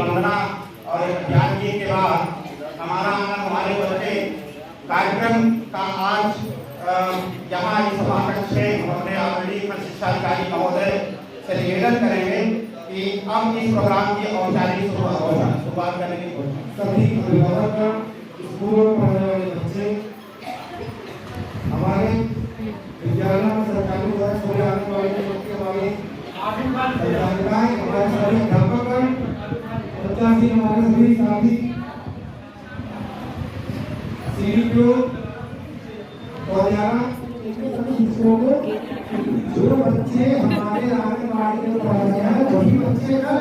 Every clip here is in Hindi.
वंदना और ध्यान की के बाद हमारा हमारे बच्चे कार्यक्रम का आज यहाँ इस सभाकक्ष से अपने ऑलरेडी शिक्षा अधिकारी महोदय से निवेदन करेंगे कि अब इस प्रोग्राम की औपचारिक शुरुआत करने की सभी अभिभावक स्कूलों में पढ़ने वाले बच्चे हमारे विद्यालयों में सरकारी द्वारा खोले आने वाले बच्चे हमारे हमारे सभी अध्यापक पचासी हमारे सभी साथी सीडीपीओ और शिक्षकों को जो बच्चे हमारे आंगनबाड़ी में पढ़ रहे हैं वही बच्चे कल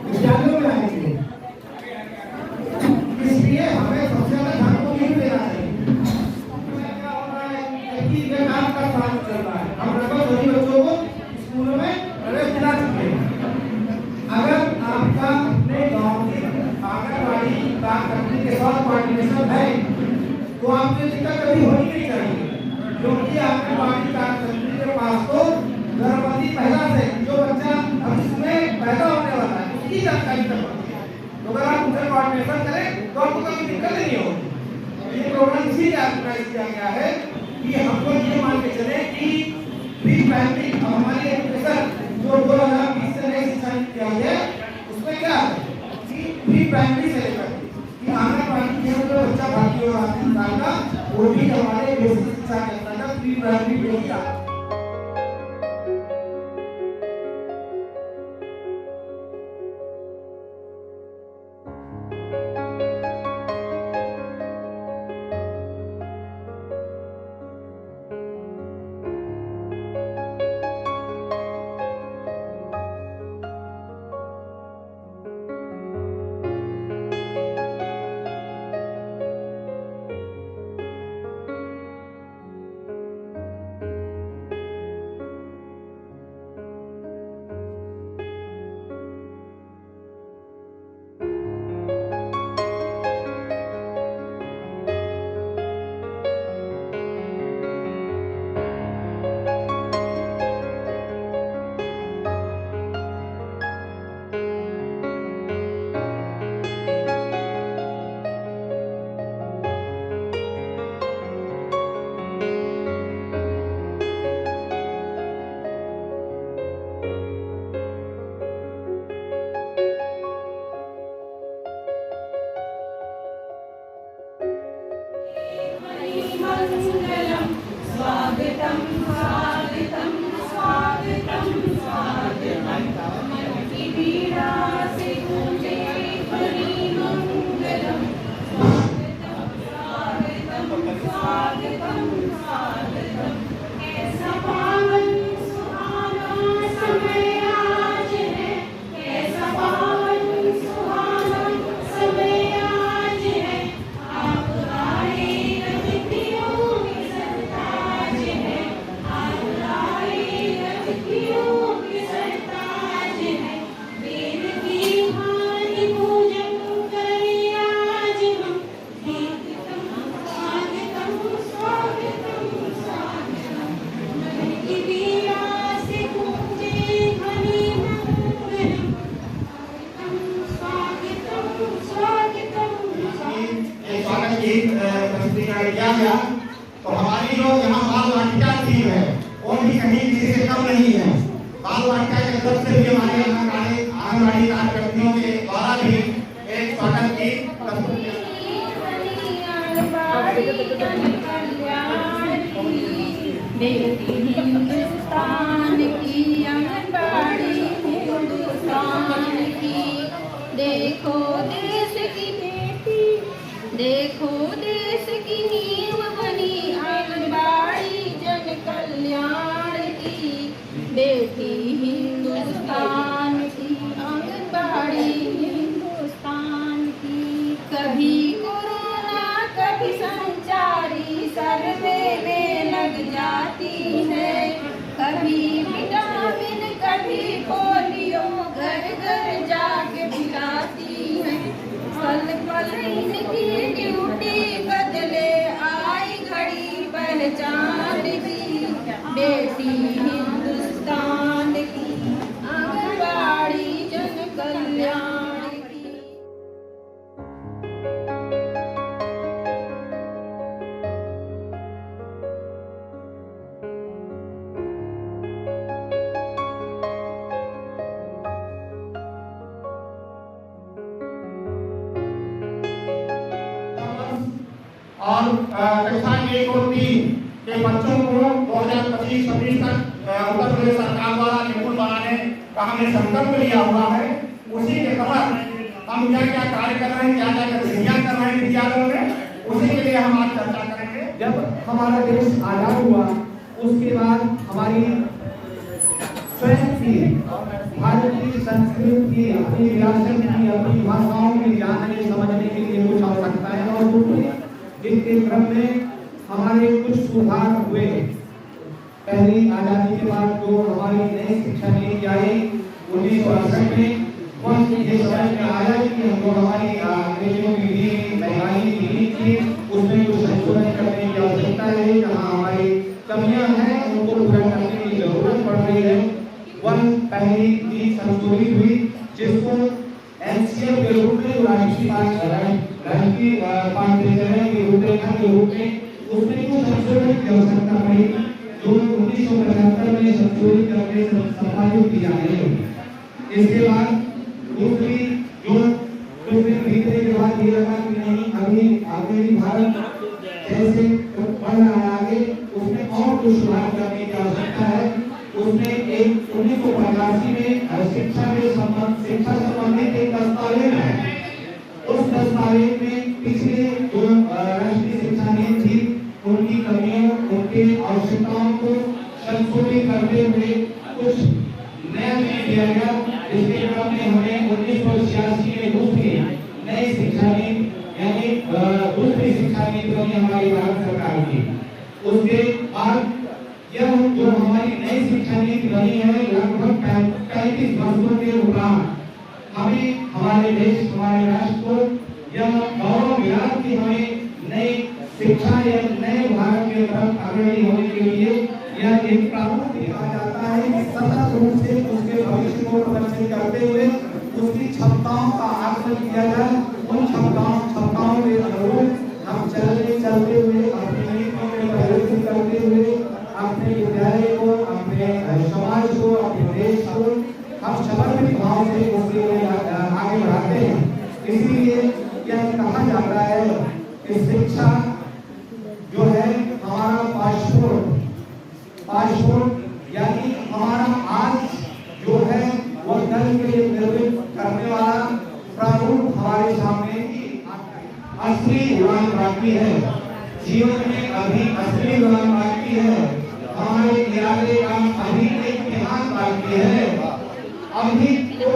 विद्यालयों में आएंगे। इसलिए हमें सबसे ज्यादा ध्यान को नहीं देना चाहिए। क्या हो रहा है कि ये काम का काम चल रहा है, हम लगभग सभी बच्चों को स्कूलों में प्रवेश दिला चुके हैं। अगर आपका अपने गांव की आंगनबाड़ी कार्यकर्ता के साथ कोऑर्डिनेशन है तो आपको दिक्कत कभी होनी नहीं चाहिए, क्योंकि आंगनबाड़ी कार्यकर्ता के पास तो गर्भवती महिला से जो बच्चा अब इसमें पैदा होने वाला है उसकी जानकारी तक होती है। तो अगर आप उनसे कोऑर्डिनेशन करें तो आपको कोई दिक्कत नहीं होगी। ये प्रोग्राम इसीलिए ऑर्गेनाइज किया गया है कि हमको ये मान के चले कि प्री प्राइमरी हमारी एजुकेशन जो 2020 से नई शिक्षा नीति किया है उसमें क्या है कि प्री प्राइमरी से लेकर कि आंगनबाड़ी में जो बच्चा भर्ती हो रहा है साल का वो भी हमारे बेसिक शिक्षा के अंतर्गत प्री प्राइमरी में ही आता है। तो हमारी जो यहाँ बाल वाटिका टीम है वो भी कहीं किसी से कम नहीं है। बाल वाटिका के तरफ से भी हमारे आंगनबाड़ी कार्यकर्तियों के द्वारा भी एक स्वागत की हिंदुस्तान की आंगनबाड़ी हिंदुस्तान की, देखो देश की बेटी, देखो देश की नींव बनी आंगनबाड़ी जन कल्याण की, बेटी हिंदुस्तान की आंगनबाड़ी हिंदुस्तान की। कभी कोरोना कभी संचारी सर्वे में लग जाती है, कभी विटामिन कभी पोलियो घर घर जाके पिलाती है। पल पल इनकी ड्यूटी बदले आएगी और कक्षा 1 और 3 के बच्चों को 2025-26 तक उत्तर प्रदेश सरकार द्वारा निपुण बनाने का हमने संकल्प लिया हुआ है। उसी के तहत हम क्या क्या कार्य कर रहे हैं, क्या क्या गतिविधियां कर रहे हैं विद्यालयों में, उसी के लिए हम आज चर्चा करेंगे। जब हमारा देश आजाद हुआ उसके बाद हमारी स्वयं की भारत की संस्कृति की, अपनी विरासत की, अपनी भाषाओं की जानने समझने के लिए कुछ आवश्यकताएं और दूसरी जिनके क्रम में हमारे कुछ सुधार हुए। पहली आजादी के बाद जो हमारी नई शिक्षा नीति आई 1968 में, वह ये समझ में आया कि हम लोग हमारी अंग्रेजों की बंगाली की नीति उसमें कुछ संशोधन करने की आवश्यकता है। जहाँ हमारी कमियां हैं उनको पूरा करने की जरूरत पड़ रही है। वह पहली नीति संशोधित हुई जिसको एनसीएफ के रूप में राष्ट्रीय पाठ्यक्रम के रूपरेखा के रूप में उसमें कुछ संशोधन की आवश्यकता पड़ी जो 1975 में संशोधित करके संपादित की जा रही है। इसके बाद दूसरी जो कुछ दिन बीतने के बाद ये लगा कि नहीं अभी आगे भारत जैसे बढ़ रहा है आगे उसमें और कुछ सुधार करने की आवश्यकता है। उसमें एक 1985 में शिक्षा संबंधित एक दस्तावेज है। उस दस्तावेज में पिछले जो राष्ट्रीय शिक्षा नीति थी उनकी कमियों, उनके आवश्यकताओं को संशोधित करते हुए कुछ नया दिया गया। इसके क्रम में हमें 1986 में दूसरी नई शिक्षा नीति यानी दूसरी शिक्षा नीति बनी हमारी भारत सरकार की। उसके बाद यह जो हमारी नई शिक्षा नीति बनी है लगभग 35 वर्षों के उपरांत हमें हमारे देश हमारे राष्ट्र को यह गौरव मिला कि हमें नई शिक्षा या नए भारत के तरफ अग्रणी होने के लिए यह एक प्रारूप दिया जाता है कि सतत रूप से उसके भविष्य को प्रदर्शित करते हुए उसकी क्षमताओं का आकलन किया जाए। उन क्षमताओं के अनुरूप हम चलते हुए अपनी नीतियों में परिवर्तन करते हुए अपने विद्यालय को, अपने समाज को, अपने देश को हम समर्पित भाव से उसके लिए आगे बढ़ाते हैं। इसीलिए यह कहा जाता है कि शिक्षा जो है हमारा पासपोर्ट यानी हमारा आज जो है वो दल के लिए निर्मित करने वाला प्रारूप हमारे सामने असली उड़ान बाकी है। जीवन में अभी असली उड़ान बाकी है। हमारे इरादे का अभी एक ध्यान बाकी है। अभी तो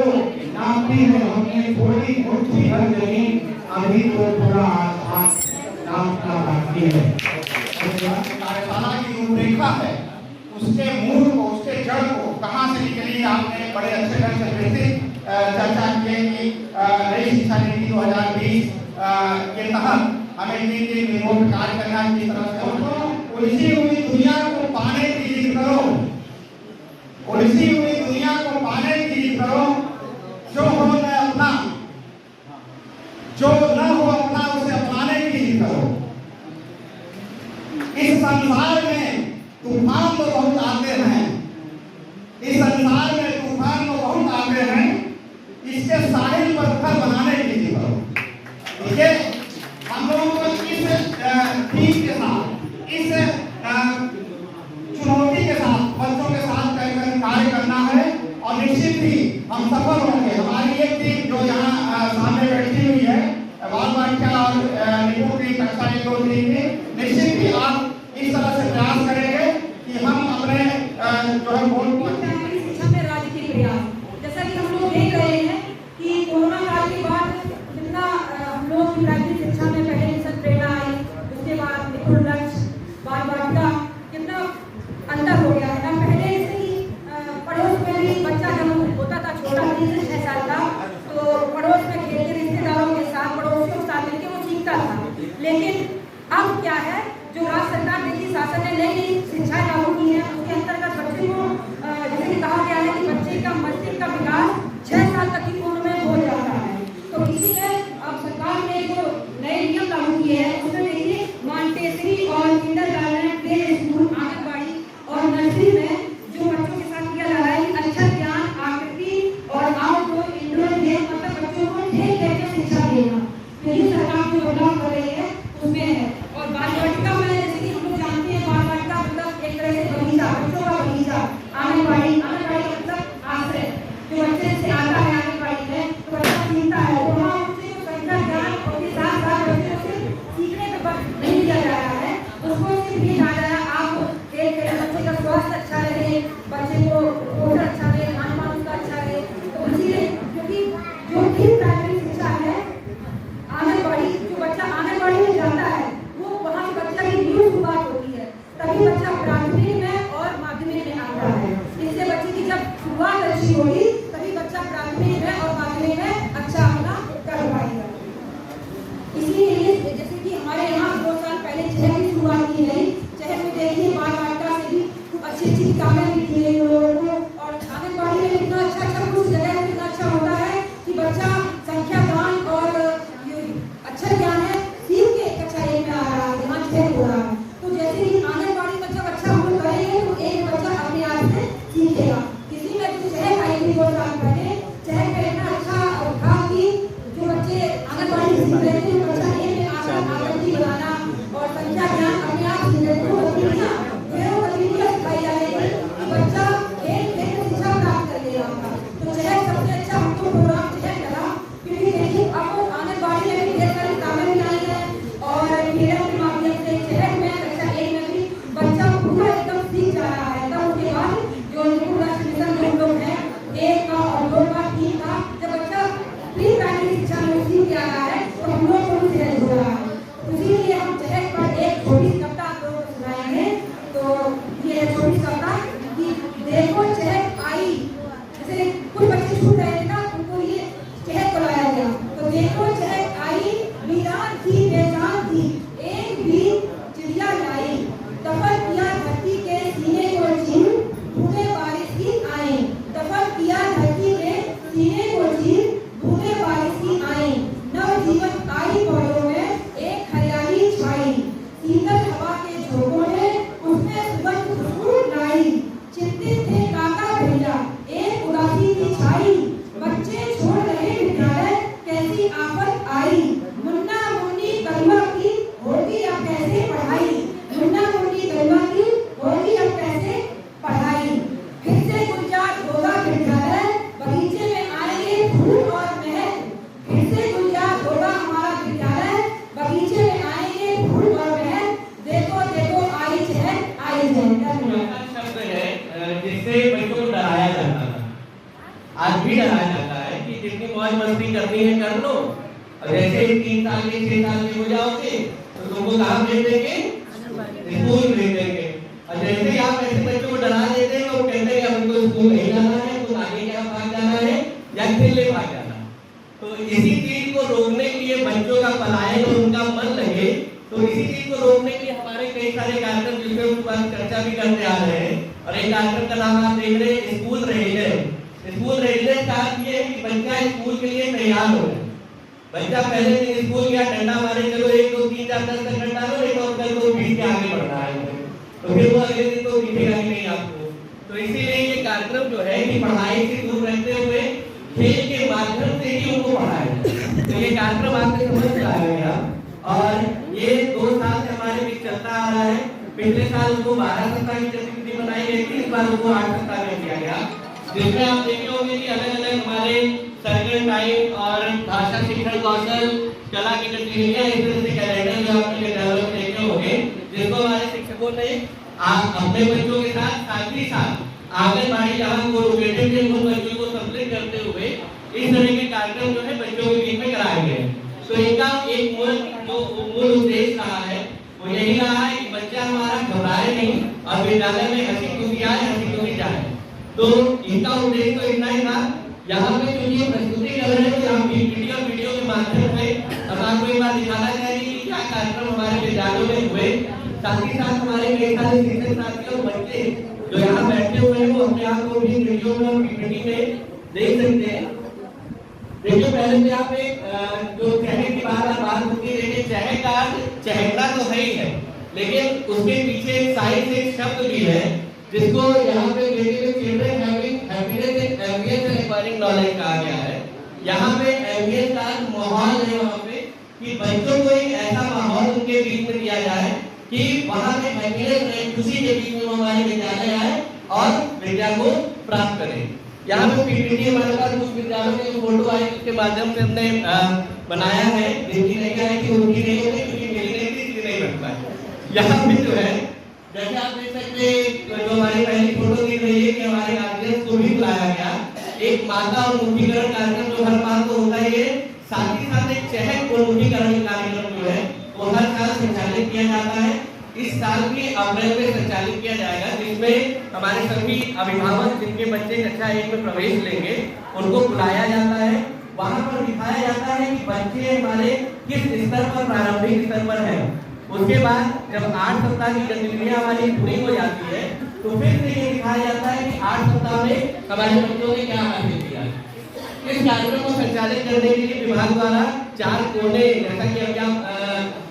नापी है हमने थोड़ी मुट्ठी भर जमीन, अभी तो थोड़ा आसमान नापना बाकी है। कार्यशाला की रूपरेखा है उसके मूल को, उसके जड़ को कहाँ से निकली, आपने बड़े अच्छे ढंग से विस्तृत चर्चा की कि नई शिक्षा नीति 2020 के तहत हमें नीति विरोध कार्य करना है। किस तरह से उलझी हुई दुनिया को पाने की जिद करो, उलझी हुई दुनिया को पाने की जिद करो। जो हो न अपना, जो न हो अपना उसे अपनाने की जिद करो। इस संसार में तूफान तो बहुत आते हैं, इस संसार में तूफान तो बहुत आते हैं, इसके साहिल पर घर बनाने की जिद करो। ये हम लोगों को इस थीम के साथ, इस चुनौती के साथ बच्चों के साथ कार्य करना है और निश्चित ही हम सफल होंगे। हमारी एक टीम जो यहाँ सामने बैठी हुई है बाल बालिका और निपुण की कक्षा 1 और 3 की, निश्चित ही आप इस तरह से प्रयास करेंगे कि हम अपने जो है गोल को शिक्षा में राजनीतिक प्रयास, जैसा कि हम लोग देख रहे हैं कि कोरोना काल के बाद जितना हम लोग प्राइमरी शिक्षा में पहले मिशन प्रेरणा आई, उसके बाद निपुण लक्ष्य, बाल बालिका, कितना अंतर हो गया है ना। पहले से ही पड़ोस में भी बच्चा जब होता था छोटा 3 से 6 साल का, तो पड़ोस में खेलते रिश्तेदारों के साथ पड़ोसियों के साथ मिलकर वो सीखता था। लेकिन अब रहती है कक्षा 1 में आकृति बनाना और संख्या ज्ञान अपने आप सीख रहे हैं। गतिविधियां सिखाई जा रही है कि बच्चा खेल खेल में शिक्षा प्राप्त कर ले रहा था। तो चहक सबसे अच्छा हमको प्रोग्राम चहक लगा, क्योंकि देखिए अब आंगनबाड़ी में भी ढेर सारी कामें भी आई हैं और खेलों के माध्यम से चहक में कक्षा 1 में भी बच्चा पूरा एकदम सीख जा रहा है। तब उसके बाद जो निपुण राष्ट्रीय मिशन में हम लोग हैं 1 का और 2 का 3 का, जब बच्चा प्री प्राइमरी शिक्षा में सीख के आ रहा है तो हम लोग को भी सहज हो रहा है। इसीलिए हम चहक पर एक छोटी कविता आप लोगों को सुनाएंगे। तो ये है छोटी कविता कि देखो चहक आई। जैसे कुछ बच्चे छूट रहे थे ना, उनको ये चहक बुलाया गया। तो देखो चहक आई, वीरान थी बेजान थी, एक भी चिड़िया लाई, दफन किया धरती के सीने को चीर, बूंदे बारिश की आई। दफन किया धरती के सीने को चीर, बूंदे बारिश की आई। नवजीवन आई पौधों में, एक हरियाली छाई, शीतल हवा के झोंकों ने उसमें सुगंध खुशबू लाई। चिंतित थे काका भैया, एक उदासी की छाई, बच्चे छोड़ रहे विद्यालय, कैसी आफत आई। मुन्ना मुन्नी गरुआ की होगी अब कैसे पढ़ाई, मुन्ना मुन्नी गरुआ की होगी अब कैसे पढ़ाई। फिर से गुलजार होगा विद्यालय, बगीचे में आएंगे फूल और महल। फिर से गुलजार होगा हमारा विद्यालय, बगीचे में आएंगे फूल और महल। देखो देखो आई चहक आई चहक। शब्द है जिससे बच्चों को डराया जाता था, आज भी डराया जाता है कि जितनी मौज मस्ती करनी है कर लो, और जैसे 3 साल के 6 साल के हो जाओगे तो तुमको कहाँ भेज देंगे, स्कूल भेज देंगे। और जैसे ही आप ऐसे बच्चों को डरा देते हैं, वो कहते हैं हमको स्कूल नहीं जाना है, तो आगे क्या भाग जाना है या खेलने भाग जाना। तो इसी चीज को रोकने के लिए, बच्चों का पलायन और उनका मन लगे, तो इसी चीज को रोकने के लिए हमारे कई सारे कार्यक्रम जिसमें उस पर चर्चा भी करते आ रहे हैं। और एक कार्यक्रम का नाम आप देख रहे हैं स्कूल रेडीनेस। स्कूल रेडीनेस का अर्थ ये है कि बच्चा स्कूल के लिए तैयार हो। बच्चा पहले दिन स्कूल गया, डंडा मारे, चलो 1 2 3 4 10 तक डंडा लो, एक और कल को 20 के आगे बढ़ना है, तो फिर वो अगले दिन तो दिखेगा ही नहीं आपको। तो इसीलिए ये कार्यक्रम जो है कि पढ़ाई से दूर रहते हुए खेल के माध्यम से ही उनको पढ़ाया। तो ये कार्यक्रम आपने समझ में आया गया, और ये 2 साल से हमारे बीच चलता आ रहा है। पिछले साल उनको 12 सप्ताह की गतिविधि बनाई गई थी, इस बार उनको 8 सप्ताह में किया गया, जिसमें आप देखे होंगे कि अलग अलग हमारे सर्कल टाइम और भाषा शिक्षण कौशल, कला की गतिविधियां, इस तरह से कैलेंडर जो आपने डेवलप देखे होंगे, जिसको हमारे शिक्षकों ने अपने बच्चों के साथ ही साथ आंगनबाड़ी जहाँ को लोकेटेड थे उन बच्चों को सम्मिलित करते हुए इस तरह के कार्यक्रम जो है बच्चों के बीच में कराए गए। तो इनका एक मूल उद्देश्य रहा है, वो यही रहा है कि बच्चा हमारा घबराए नहीं और विद्यालय में हंसी खुशी आए, हंसी खुशी जाए। तो इनका उद्देश्य तो इतना ही था। यहाँ पे जो ये प्रस्तुति कर रहे हैं, हम वीडियो के माध्यम से हम आपको एक बार दिखाना चाहेंगे कि क्या कार्यक्रम हमारे विद्यालयों में हुए। साथ ही साथ हमारे कई सारे शिक्षक साथी और बच्चे जो यहाँ बैठे हुए हैं, वो अपने आप को भी वीडियो में और पीपीटी में देख सकते हैं। देखिए पहले से आप एक जो चहक की बात होती है, देखिए चहक का चहकना तो है ही है, लेकिन उसके पीछे साइड से एक शब्द भी है जिसको यहाँ पे children having happiness and ambience and acquiring knowledge कहा गया है। यहाँ पे एम्बियंस का माहौल है, वहाँ पे कि बच्चों को एक ऐसा माहौल उनके बीच में दिया जाए कि वहाँ पे हैप्पीनेस खुशी के बीच में हमारे विद्यालय आए और विद्या को प्राप्त करें। यहाँ पे पीपीटी हमारे पास कुछ विद्यालयों के फोटो आए उसके माध्यम से हमने बनाया है, जिनकी नहीं है कि उनकी नहीं होती, क्योंकि मेरी नहीं थी इसलिए नहीं बन पाया। यहाँ पे जो है जैसे आप देख सकते हैं, जो हमारी पहली फोटो दिख रही है कि हमारे गार्जियंस को भी बुलाया गया। एक माता और मुखीकरण कार्यक्रम जो हर बार को होता है, साथ ही साथ एक चहक और मुखीकरण कार्यक्रम जो है वो हर साल संचालित किया जाता है। इस साल भी अप्रैल में संचालित किया जाएगा, जिसमें हमारे सभी अभिभावक जिनके बच्चे कक्षा 1 में प्रवेश लेंगे उनको बुलाया जाता है। वहाँ पर दिखाया जाता है कि बच्चे हमारे किस स्तर पर, प्रारंभिक स्तर पर है। उसके बाद जब 8 सप्ताह की गतिविधियां हमारी पूरी हो जाती है तो फिर से ये दिखाया जाता है कि 8 सप्ताह में हमारे बच्चों ने क्या हासिल किया। इस कार्यक्रम को संचालित करने के लिए विभाग द्वारा 4 कोने, जैसा कि अभी आप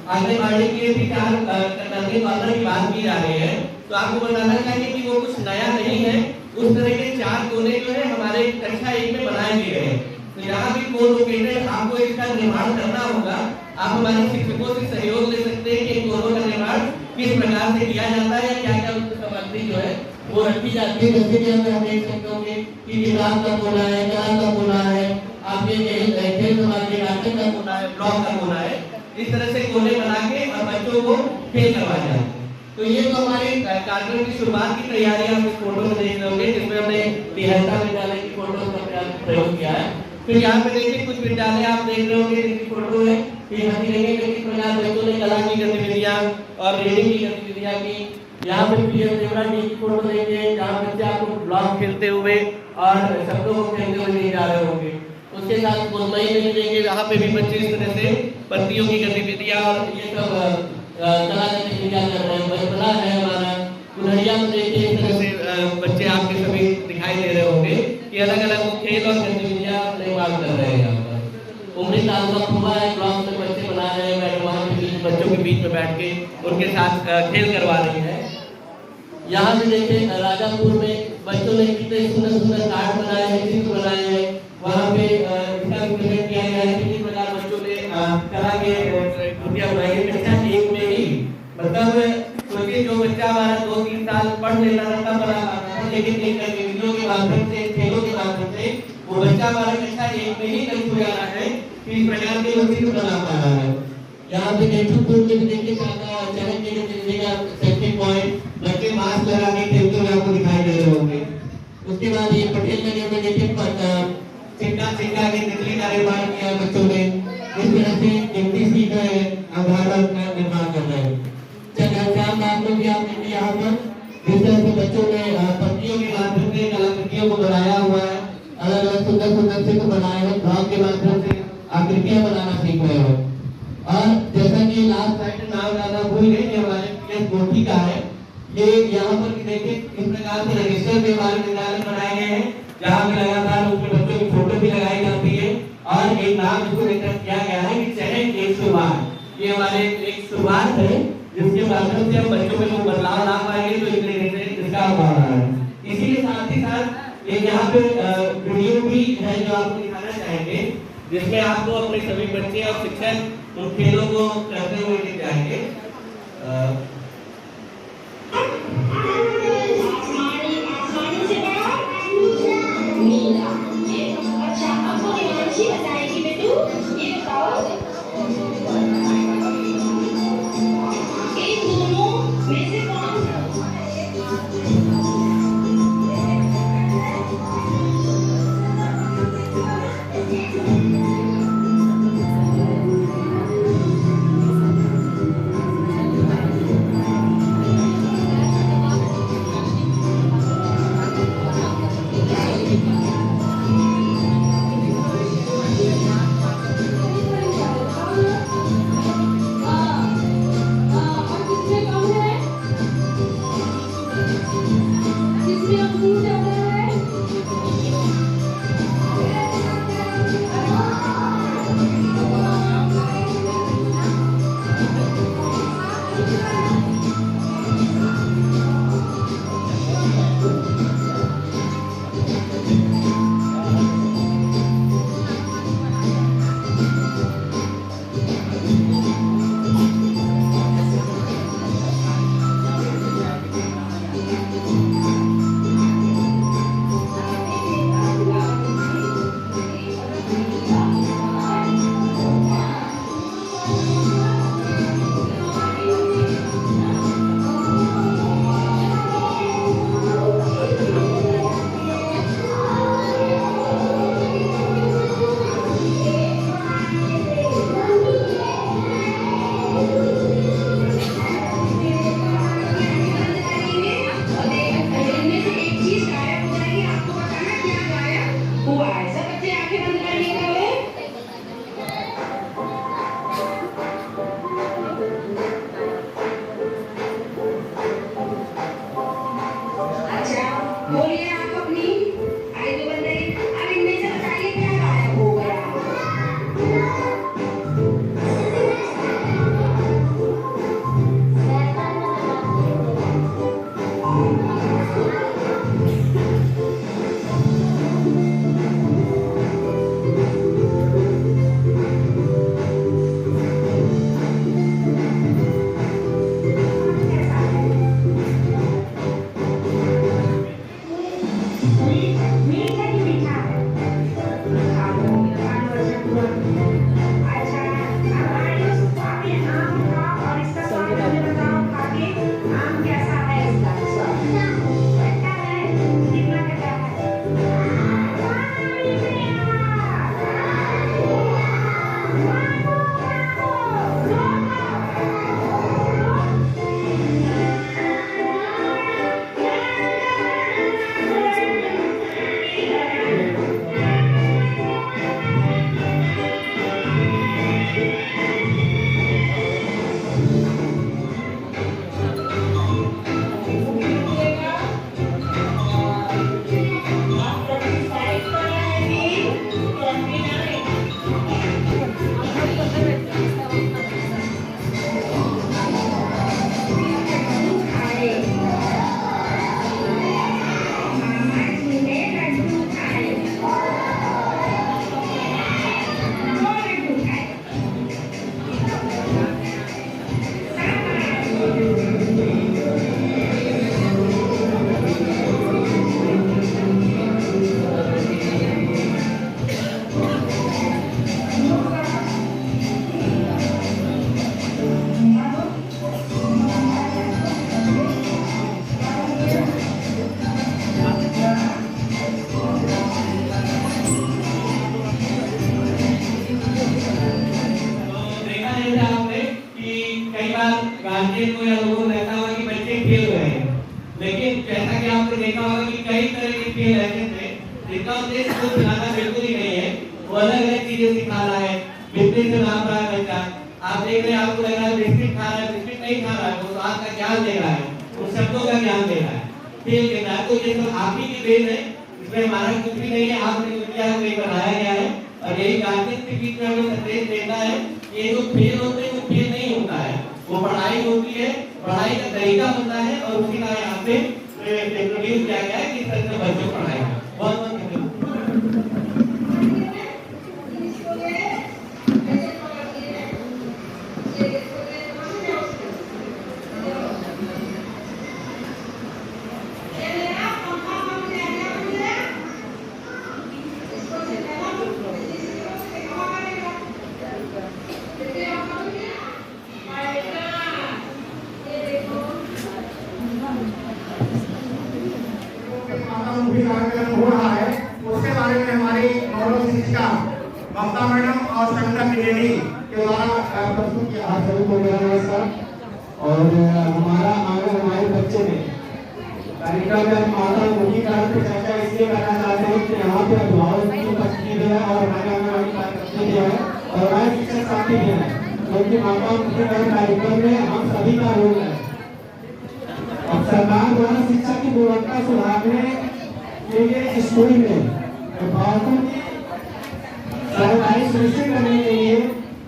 आंगनबाड़ी के भी 4 करने वालों की बात की जा रही है, तो आपको बताना चाहिए कि वो कुछ नया नहीं है। उस तरह के 4 कोने जो है हमारे कक्षा 1 में बनाए गए हैं। तो यहाँ भी को लोकेटेड आपको इसका निर्माण करना होगा आप हमारे शिक्षकों से सहयोग ले सकते हैं कि कोरोना का निर्माण किस प्रकार से किया जाता है या क्या क्या उसकी सामग्री जो है वो रखी जाती है। जैसे कि हम देख सकते होंगे कि किताब का कोना है, कला का कोना है, आपके खेल सामग्री नाटक का कोना है, ब्लॉग का कोना है, इस तरह से कोने बना के और बच्चों को खेल करवाया जाता है। तो ये तो हमारे कार्यक्रम की शुरुआत की तैयारी आप इस फोटो में देख रहे होंगे, जिसमें हमने तिहत्तर विद्यालय की फोटो का प्रयोग किया है। फिर यहाँ पे देखिए कुछ विद्यालय आप देख रहे होंगे जिनकी फोटो है कि हम देखेंगे कि किस प्रकार बच्चों ने कला की गतिविधियां और रीडिंग की गतिविधियां की। यहाँ पे पीएम देवरा जी की फोटो देखिए, जहाँ बच्चे आपको ब्लॉक खेलते हुए और शब्दों को खेलते हुए नहीं जा रहे होंगे। उसके साथ मुंबई में देखेंगे, यहाँ पे भी बच्चे इस तरह से पत्तियों की गतिविधियां और ये सब कला गतिविधियां कर रहे हैं। बचपना है हमारा कुनरिया में देखिए, इस तरह से बच्चे आपके सभी दिखाई दे रहे होंगे कि अलग अलग खेल और गतिविधियां निर्माण कर रहे हैं। यहाँ पर उमरी तालुका खुला है, ब्लॉक में बच्चे बना रहे हैं, वहाँ के बीच बच्चों के बीच में बैठ के उनके साथ खेल करवा रहे हैं। यहाँ पे देखिए राजापुर में बच्चों ने कितने सुंदर सुंदर कार्ड बनाए हैं, चित्र बनाए हैं। वहाँ पे इसका प्रेजेंट किया गया है कि किस प्रकार बच्चों ने कला के कृतियां बनाई है कक्षा 1 में ही। मतलब सोचिए जो बच्चा हमारा 2-3 साल पढ़ लेता था तब बना पाता था, लेकिन इन गतिविधियों के माध्यम से, खेलों के माध्यम से वो बच्चा हमारा कक्षा 1 में ही तक हो जा रहा है कि इस प्रकार के वो चित्र बना पा रहा है। यहाँ पे नेतृत्व में देखिए चरण के गतिविधियां, सेल्फी पॉइंट, बच्चे मास्क लगा के खेलते हुए आपको दिखाई दे रहे होंगे। उसके बाद ये पटेल नगर में देखिए चिक्का की तितली का निर्माण किया बच्चों ने। इस तरह से एमटीसी का आधार का निर्माण कर रहे हैं। चंद्रश्याम नाम को भी आप देखिए यहाँ पर जिस तरह से बच्चों ने पत्तियों के माध्यम से कलाकृतियों को बनाया हुआ है, अलग अलग सुंदर सुंदर चित्र बनाए हैं, ब्लॉक के माध्यम से आकृतियां बनाना सीख रहे हो। और जैसा कि लास्ट साइड नाम ज्यादा भूल गए, ये हमारे पीएस गोठी का है। ये यहाँ पर देखिए इस प्रकार से रजिस्टर के हमारे विद्यालय बनाए गए हैं, जहाँ पे लगातार उसमें बच्चों की फोटो भी लगाई जाती है और एक नाम इसको लेकर किया गया है कि चरण की शुरुआत। ये हमारे एक शुरुआत है जिसके माध्यम से हम बच्चों में कोई बदलाव ला पाएंगे, तो इस तरीके से इसका हो रहा है। इसी के साथ ही साथ एक यहाँ पे वीडियो भी है जो आपको दिखाना चाहेंगे, जिसमें आपको अपने सभी बच्चे और शिक्षक उन खेलों को करते हुए दिख जाएंगे। अच्छा, आपको देवांशी बताएगी बेटू, ये बताओ इन दोनों में से कौन प्लेस को खिलाना बिल्कुल ही नहीं है, वो अलग अलग चीजें सिखाना है। बिस्किट से नाम रहा है बच्चा, आप देख रहे हैं, आपको लग रहा है बिस्किट खा रहा है, बिस्किट नहीं खा रहा है, वो स्वाद का ज्ञान दे रहा है, उन शब्दों का ज्ञान दे रहा है, खेल दे रहा है। तो ये सब आप ही की देन है, इसमें हमारा कुछ भी नहीं है, आपने जो किया है वही बनाया गया है। और यही गार्जियन के बीच में हमें संदेश देना है कि ये जो खेल होते हैं वो खेल नहीं होता है, वो पढ़ाई होती है, पढ़ाई का तरीका बनता है और उसी का यहाँ पे इंट्रोड्यूस किया गया है कि इस तरह से बच्चों को पढ़ाएगा। बहुत बहुत धन्यवाद। कार्यक्रम हो रहा है, उसके बारे में हमारी गौरव शिक्षिका ममता मैडम और संगठन त्रिवेदी के द्वारा प्रस्तुत किया। आप सभी को मेरा नमस्कार। और हमारा हमारे बच्चे में कार्यक्रम में माता मुखी कारण पे चर्चा इसलिए करना चाहते हैं कि यहाँ पे अभिभावक की उपस्थिति भी है और हमारे आंगनबाड़ी कार्यकर्ता भी है और हमारे शिक्षक साथी भी है, क्योंकि माता मुखी कारण कार्यक्रम में हम सभी का रोल है। अब सरकार द्वारा शिक्षा की गुणवत्ता सुधारने के लिए स्कूल में अभिभावकों की सहभागिता सुनिश्चित करने के लिए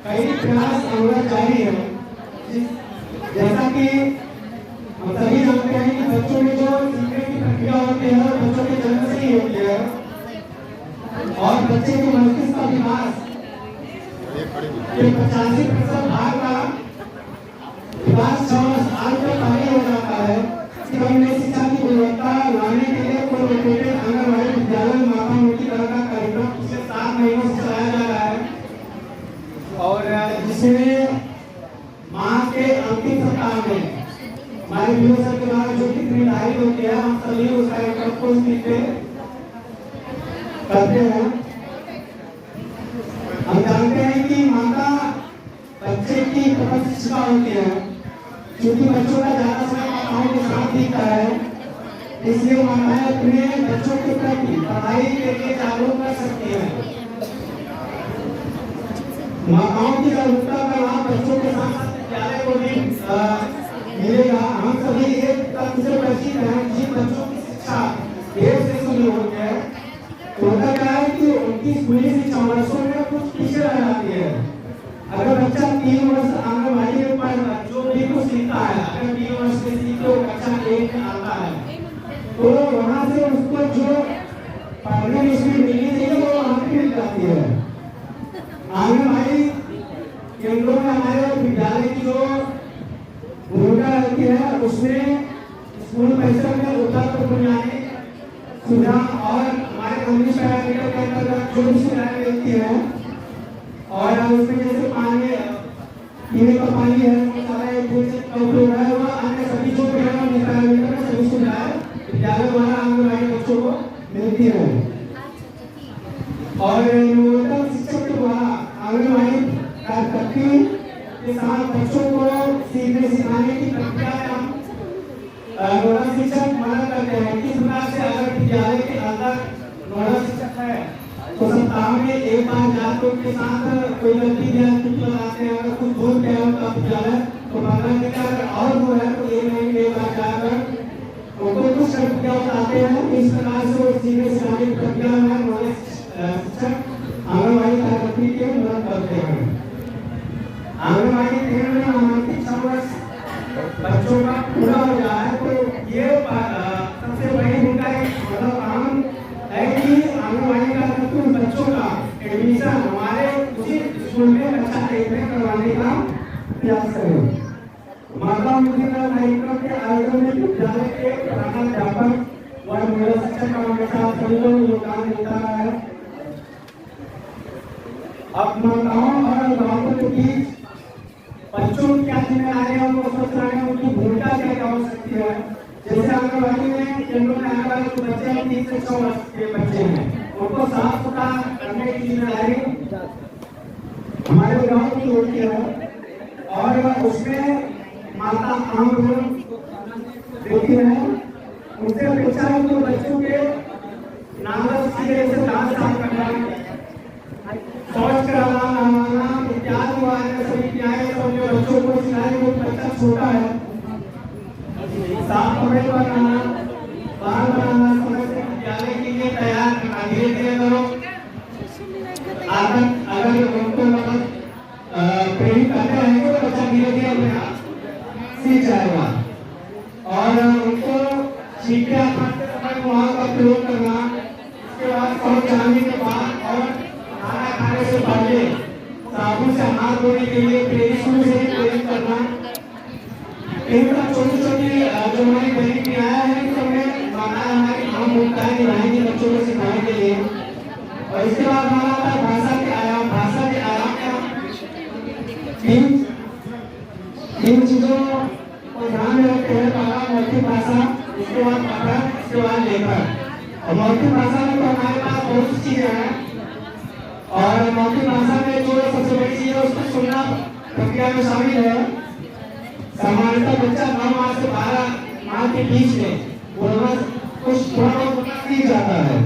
कई प्रयास अनवरत जारी है। जैसा कि हम सभी जानते हैं कि बच्चों में जो सीखने की प्रक्रिया होती है बच्चों के जन्म से ही होती है और बच्चे के मस्तिष्क का विकास के 85% भाग का विकास 6 साल के पहले हो जाता है। हमने शिक्षा की गुणवत्ता लाने के लिए कोलकाता आंगनबाड़ी विद्यालय में माता मुखी कारण का कार्यक्रम पिछले 7 महीनों से चलाया जा रहा है और जिसमें माह के अंतिम सप्ताह में हमारे बीओ सर के द्वारा जो कि निर्धारित होती है, हम सभी उस कार्यक्रम को करते हैं। हम जानते हैं कि माता बच्चे की प्रमुख शिक्षिका होती है, क्योंकि बच्चों का ज्यादा समय माताओं के साथ बीतता है, इसलिए माताएं अपने बच्चों के प्रति पढ़ाई के लिए जागरूक कर सकती है। माताओं की जागरूकता का लाभ बच्चों के साथ साथ विद्यालय को भी मिलेगा। हम सभी एक तथ्य से परिचित हैं, जिन बच्चों की शिक्षा देर से शुरू होती है होता क्या है कि उनकी स्कूली शिक्षा वर्षों में कुछ पीछे रह जाती है। अगर बच्चा 3 वर्ष आंगनबाड़ी में पढ़ जो भी कुछ सीखता है, अगर 3 वर्ष के सीखे बच्चा 1 में आता है तो वहाँ से उसको जो पढ़ने में उसकी मिलनी चाहिए वो वहाँ पे मिल जाती है। आंगनबाड़ी केंद्रों में हमारे विद्यालय की जो भूमिका रहती है उसमें स्कूल परिसर में उपलब्ध बुनियादी सुविधा और हमारे कम्युनिस्ट पैरामीटर के अंतर्गत जो भी सुविधाएं मिलती है और उसमें जैसे पानी पीने का पानी है, उपयोग है, वह अन्य सभी जो पैरामीटर में सभी सुविधाएं विद्यालय द्वारा आंगनबाड़ी बच्चों को मिलती है। और न्यूनतम शिक्षक के द्वारा आंगनबाड़ी कार्यकर्ती के साथ बच्चों को सीखने सिखाने की प्रक्रिया में हम नोडल शिक्षक मदद करते हैं। किस प्रकार से अगर विद्यालय के अंदर नोडल शिक्षक है तो सप्ताह में एक बार जाकर उनके साथ कोई गलती या कुछ बताते हैं, अगर कुछ भूल गया उनका विद्यालय तो 15 दिन अगर और वो है तो 1 महीने में एक बार जाकर उनको कुछ प्रक्रिया बताते हैं। इस प्रकार से वो सीखने सिखाने की प्रक्रिया में नोडल शिक्षक आंगनबाड़ी कार्यकर्ती की मदद करते हैं। आंगनबाड़ी केंद्र में नामांकित 6 वर्ष बच्चों का पूरा हो गया है तो ये सबसे बड़ी भूमिका मतलब काम है कि आंगनबाड़ी कार्यकर्ता उन बच्चों का एडमिशन हमारे उसी स्कूल में अच्छा ट्रीटमेंट करवाने का प्रयास करें। माता मुखी कार्यक्रम के आयोजन में विद्यालय के प्रधानाध्यापक व महिला शिक्षक का हमेशा सभी को योगदान मिलता है। अब माताओं और अभिभावकों के बीच बच्चों की क्या जिम्मेदारी है उनको स्वस्थ रखने में उनकी भूमिका क्या हो सकती है। जैसे आंगनबाड़ी में केंद्रों में आने वाले जो बच्चे हैं 3 से 6 वर्ष के बच्चे हैं, उनको साफ सुथरा करने की जिम्मेदारी हमारे अभिभावकों की होती है और उसमें माता आम रोल देती है। उनसे अपेक्षा है कि बच्चों के नामरस सीधे से दांत साफ करना, शौच कराना, नहवाना इत्यादि वाले सभी क्रियाएं सब जो बच्चों को सिखाएं वो बच्चा छोटा है। साफ कपड़े पहनाना, बाल बनाना, समय से विद्यालय के लिए तैयार करना, धीरे धीरे करो। अगर उनको मतलब प्रेरित करते रहेंगे तो बच्चा धीरे धीरे अपने आप सीख जाएगा। और उनको सीखते खाते समय वहाँ का प्रयोग करना, उसके बाद शौच जाने के बाद और खाना खाने से पहले साबुन से हाथ धोने के लिए प्रेरित करना। इन सब छोटी छोटी जो हमारी बहन की आया है तो हमें हमारी हम भूमिकाएं निभाएंगे बच्चों को सिखाने के लिए। और इसके बाद हमारा आता है भाषा के आयाम। भाषा के आयाम में तीन चीजों को ध्यान में रखते हैं। पहला मौखिक भाषा, इसके बाद पठन, इसके बाद लेखन। और मौखिक भाषा में तो हमारे पास बहुत सी चीजें हैं और मौखिक भाषा में जो सबसे बड़ी चीज है उसको सुनना प्रक्रिया में शामिल है। सामान्यतः बच्चा 9 माह से 12 माह के बीच में बोलना कुछ थोड़ा बहुत बोलना सीख जाता है।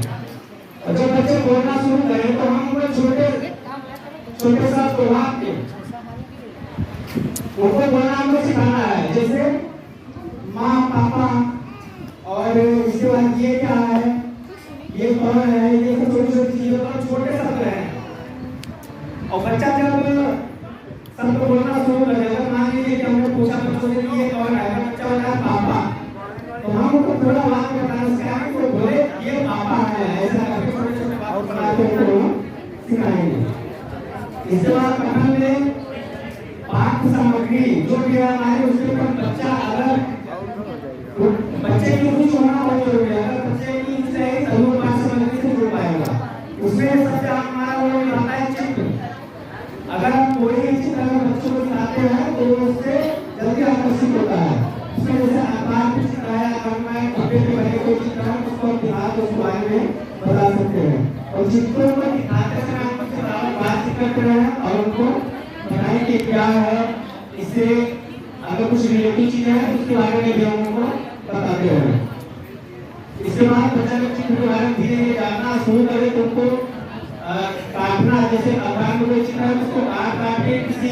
और जब बच्चे बोलना शुरू करें तो हम उनको छोटे सा वाक्य उनको बोलना हमको सिखाना है, जैसे माँ पापा, और इसके बाद ये क्या है, ये कौन है, ये सब छोटी छोटी चीजें तो छोटे शब्द हैं। और बच्चा जब शब्द बोलना शुरू करेगा, मान लीजिए कि हमने पूछा बच्चों से ये कौन है, बच्चा बोला पापा, तो हम उनको थोड़ा वाक्य बताना सिखाएंगे तो बोले ये पापा है, ऐसा करके छोटे छोटे वाक्य बना के उनको सिखाएंगे। इसके बाद पठन में पाठ्य सामग्री जो भी हमारे उसके ऊपर बच्चा अगर बच्चे की रुचि होना बहुत जरूरी है। अगर बच्चे की रुचि है तो वो पाठ्य सामग्री से जुड़ पाएगा। उसमें सबसे हमारा वो आता है चित्र। अगर हम कोई चित्र बच्चों को सिखाते हैं तो उससे जल्दी आकर्षित होता है। उसमें जैसे आकार की चित्र है, अगर मैं कपड़े पे बने कोई चित्र है तो उसको दिखा के उसके बारे में बता सकते हैं। और चित्रों को दिखाते समय हम उनसे बातचीत करते हैं और उनको बताएं कि क्या है, इससे अगर कुछ रिलेटिव चीजें हैं उसके बारे में भी हम उनको बताते हैं। इसके बाद बच्चा जब चित्र के बारे में धीरे धीरे जानना शुरू करे तो उनको काटना, जैसे अखबार में कोई चित्र है उसको काट के किसी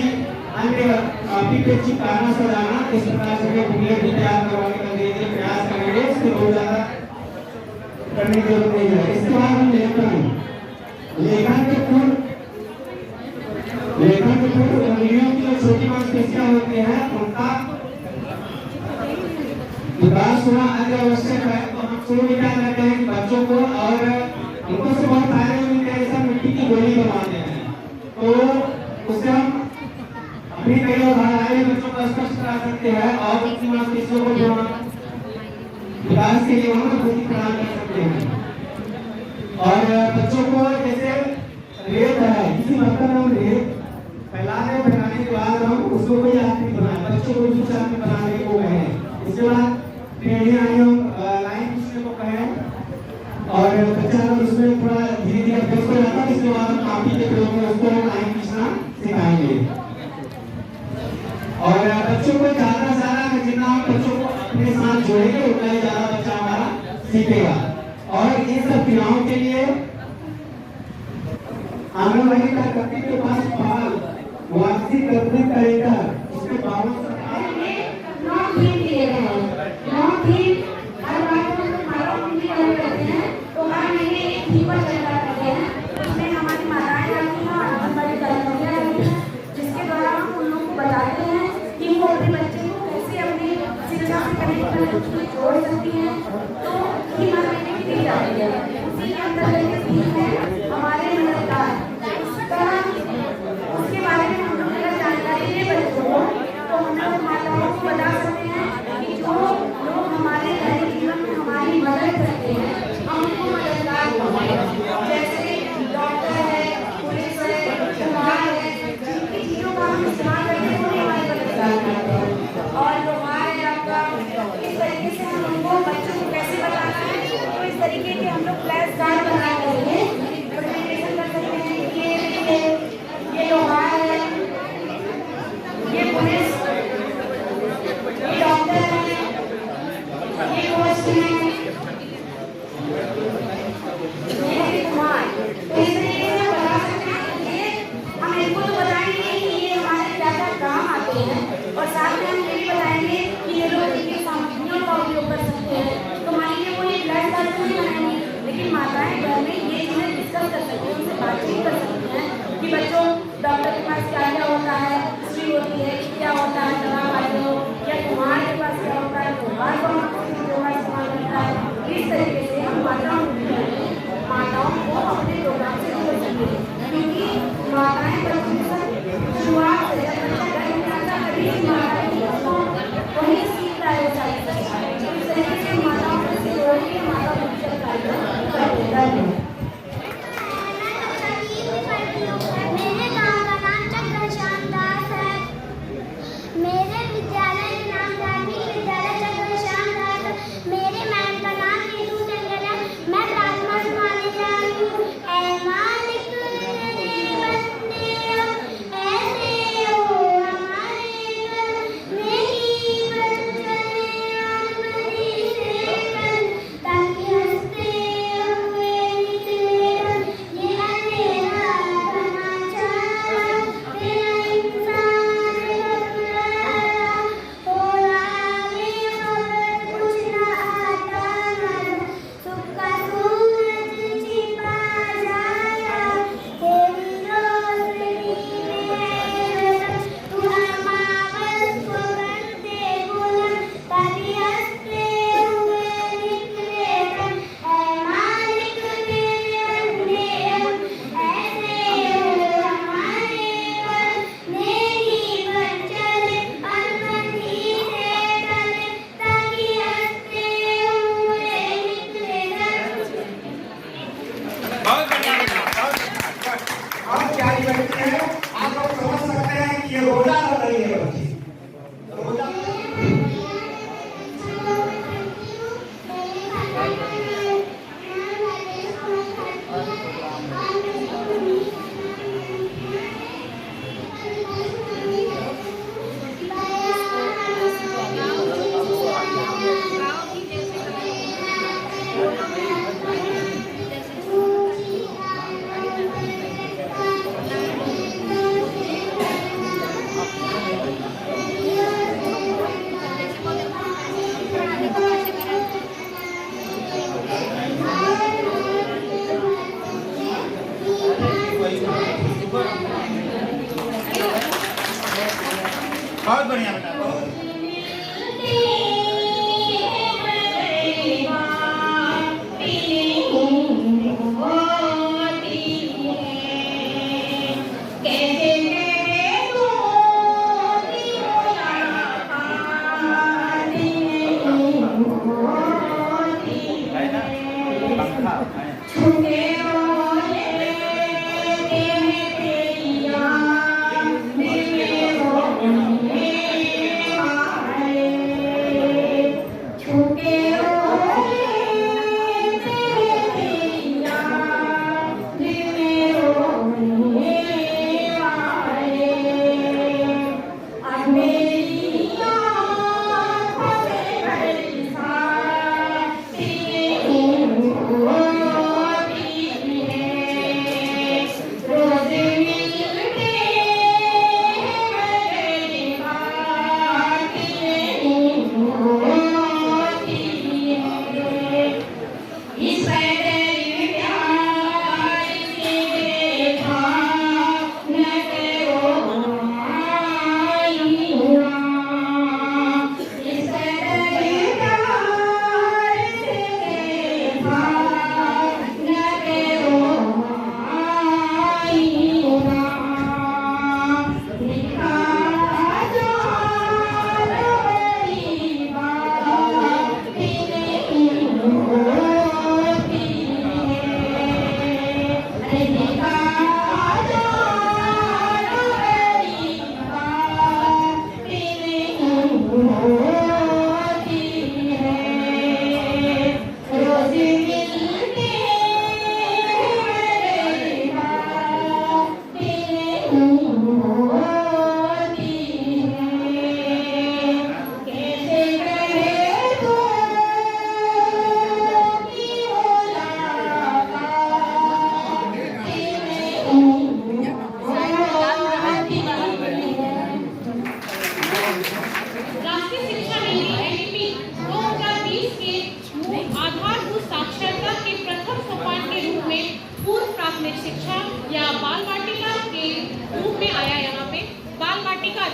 अन्य कॉपी पे चिपकाना, सजाना, इस प्रकार से बुकलेट तैयार करवाने का धीरे धीरे प्रयास करेंगे। इससे बहुत ज्यादा करने की जरूरत नहीं है। इसके बाद हम लेखन के पूर्व उंगलियों की जो छोटी मांसपेशियां होती हैं उनका विकास होना अति आवश्यक है। तो हम शुरू में क्या करते हैं कि बच्चों को, और हमको से बहुत फायदे मिलते हैं, जैसे मिट्टी की गोली बनवाते हैं तो उससे हम अपनी कई धारणाएं बच्चों को स्पष्ट करा सकते हैं और उनकी मांसपेशियों को जो विकास के लिए हम बुद्धि प्रदान कर सकते हैं। और बच्चों को जैसे रेत है, किसी बर्तन में हम रेत फैलाने के बाद हम उसको कोई आकृति बनाए, बच्चों को कुछ आकृति बनाने को कहें। इसके बाद लाइन खींचने को कहें और बच्चा उसमें थोड़ा धीरे धीरे अभ्यास हो जाता है। इसके बाद कॉपी के प्रयोग में उसको लाइन खींचना सिखाएंगे। और बच्चों को ज्यादा से ज्यादा जितना हम बच्चों को अपने साथ जोड़ेंगे उतना ही ज्यादा बच्चा हमारा सीखेगा। और इन सब क्रियाओं के लिए आंगनबाड़ी कार्यकर्ता के पास वार्षिक करने करेगा, उसके बावजूद हर बार को हमारा उनकी करते हैं तो हर महीने एक थीम पर चर्चा करते हैं। उसमें हमारी माताएं आती हैं और आंगनबाड़ी कार्यकर्ता आती हैं, जिसके द्वारा हम उन लोगों को बताते हैं कि वो अपने बच्चे को कैसे अपनी शिक्षा से कनेक्ट करके जोड़ सकती हैं। तो थीम हर महीने की दी जाती है। उसी के अंतर्गत थीम है हमारे नमस्कार। उसके बारे में हम लोग अगर जानकारी दें बच्चों को तो हम नहीं कर सकते हैं कि बच्चों डॉक्टर के पास क्या क्या होता है, सुई होती है, क्या होता है, दवा खाते हो, या कुम्हार के पास क्या होता है, कुम्हार कौन का इस्तेमाल करता है। इस तरीके से हम माताओं को अपने प्रोग्राम से जोड़ सकते हैं, क्योंकि माताएं शुरुआत से जब बच्चा घर में आता है तभी वही सीखता है सारी चीजें। इस तरीके से माताओं से जोड़ के माता शिक्षक कार्यक्रम करते हैं। मेरे गांव का नाम चक्रश्याम दास है। मेरे विद्यालय का नाम धार्मिक विद्यालय चक्रश्याम दास है। मेरे मैम का नाम नीतू टंडन है। मैं प्रार्थना सुनाने जा रही हूँ। ऐ मालिक तेरे बंदे ऐसे हो हमारे घर, मेरी बन चले आमदी से कल, ताकि हंसते हुए निकले घर। ये अंधेरा समाचार तेरा इंसान घबराया, थोड़ा भी खबर कुछ न आता नजर, सुख का सूरज छिपा जाया, तेरी रोशनी में तू अमावस को कर दे बुलंद, ताकि हंसते हुए निकले घर। ऐ मालिक तेरे बंदे ऐसे हो हमारे घर, मेरी बन चले अनबंदी से टले, ताकि हंसते हुए निकले घर। बहुत बढ़िया बेटा, बहुत बढ़िया। अब क्या ये बच्चे हैं, आप लोग समझ सकते हैं कि ये रोजा कर रही है बच्ची। रोजा बहुत बढ़िया बेटा, बहुत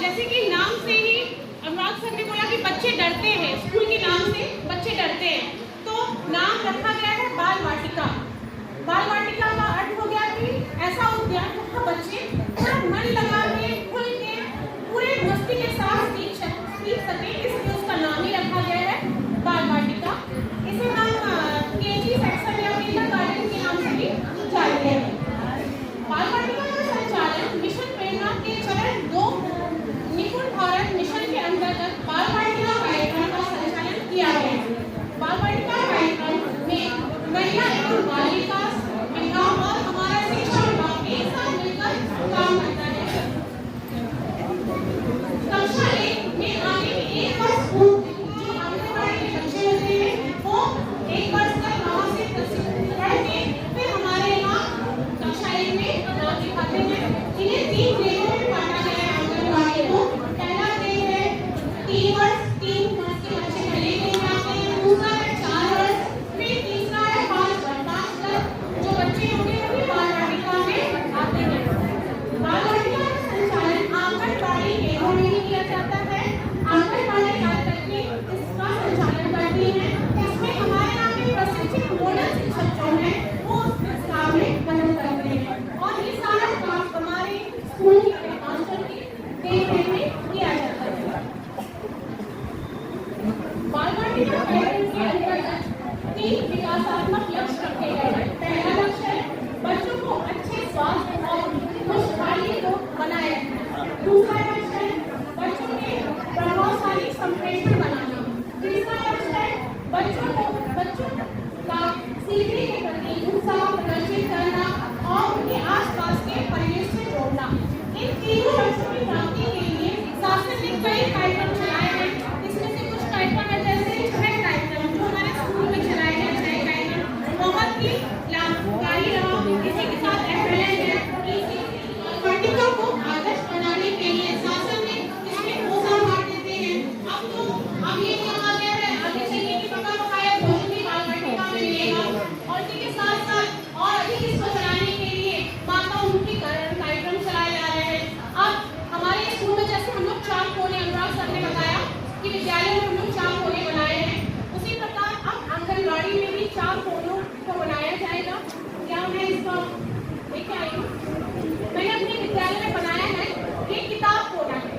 जैसे कि नाम से ही अनुराग सर ने बोला कि बच्चे डरते हैं, स्कूल के नाम से बच्चे डरते हैं, तो नाम रखा गया है बाल वाटिका। बाल वाटिका का अर्थ हो गया कि ऐसा उद्यान जहाँ बच्चे थोड़ा मन लगा के खुल के पूरे मस्ती के साथ सीख सके, इसलिए उसका नाम ही रखा गया है बाल वाटिका। इसे हम केजी सेक्शन या किंडरगार्टन के नाम से भी जानते हैं। बाल वाटिका का संचालन मिशन प्रेरणा के चरण 2 निपुण भारत मिशन के अंतर्गत बाल वाटिका कार्यक्रम का संचालन किया गया है। बाल वाटिका कार्यक्रम में महिला एवं बाल विकास विभाग और हमारा शिक्षा विभाग एक साथ मिलकर काम करता है। कक्षा 1 में आने के 1 वर्ष पूर्व जो आंगनबाड़ी के बच्चे होते हैं वो 1 वर्ष तक वहाँ से पढ़ के फिर हमारे यहाँ कक्षा 1 में नाम लिखाते हैं। इन्हें 3 ग्रेडों में बांटा गया है आंगनबाड़ी को। पहला ग्रेड है 3 वर्ष के बच्चे पहले ग्रेड में आते हैं, दूसरा है 4 वर्ष, फिर तीसरा है 5 तक जो बच्चे होंगे वो बाल वाटिका में आते हैं। बाल वाटिका का संचालन आंगनबाड़ी केंद्रों में ही किया जाता है। आंगनबाड़ी कार्यकर्त्री इसका संचालन करती हैं। इसमें हमारे यहाँ के प्रशिक्षित मॉडल शिक्षक जो हैं वो इस काम में मदद करते हैं और ये सारा काम हमारे स्कूल की हेडमास्टर की देखरेख में किया जाता है। बाल वाटिका कार्यक्रम के अंतर्गत 3 विकासात्मक लक्ष्य रखे गए हैं। पहला लक्ष्य है बच्चों को अच्छे स्वास्थ्य और खुशहाली को बनाए रखना। दूसरा लक्ष्य है बच्चों के प्रभावशाली संप्रेषण बनाना। तीसरा लक्ष्य है बच्चों का सीखने के प्रति उत्साह प्रदर्शित करना और उनके आसपास के परिवेश से जोड़ना। इन तीनों लक्ष्यों की प्राप्ति के लिए शासन ने कई कार्यक्रम चलाए हैं। इसमें से कुछ कार्यक्रम है जैसे छह कार्यक्रम जो हमारे स्कूल में चलाए गए, 6 कार्यक्रम बहुत ही लाभकारी रहा। इसी के साथ FLN है, वाटिका को आदर्श बनाने के लिए शासन ने इसमें प्रोत्साहन बांट देते हैं। अब ये कहा गया है आगे चलने की पका पकाया भोजन भी बाल वाटिका में मिलेगा और इसी के साथ साथ और अधिक इसको चलाने के लिए माताओं-मुखी कार्यक्रम चलाए जा रहे हैं। अब हमारे स्कूल में जैसे हम लोग 4 कोने, अनुराग सर ने बताया कि विद्यालय में हम लोग 4 कोने बनाए हैं, उसी प्रकार अब आंगनबाड़ी में भी 4 कोनों को बनाया जाएगा। क्या मैं इसका लेके आई हूँ, मैंने अपने विद्यालय में बनाया है ये किताब कोना है।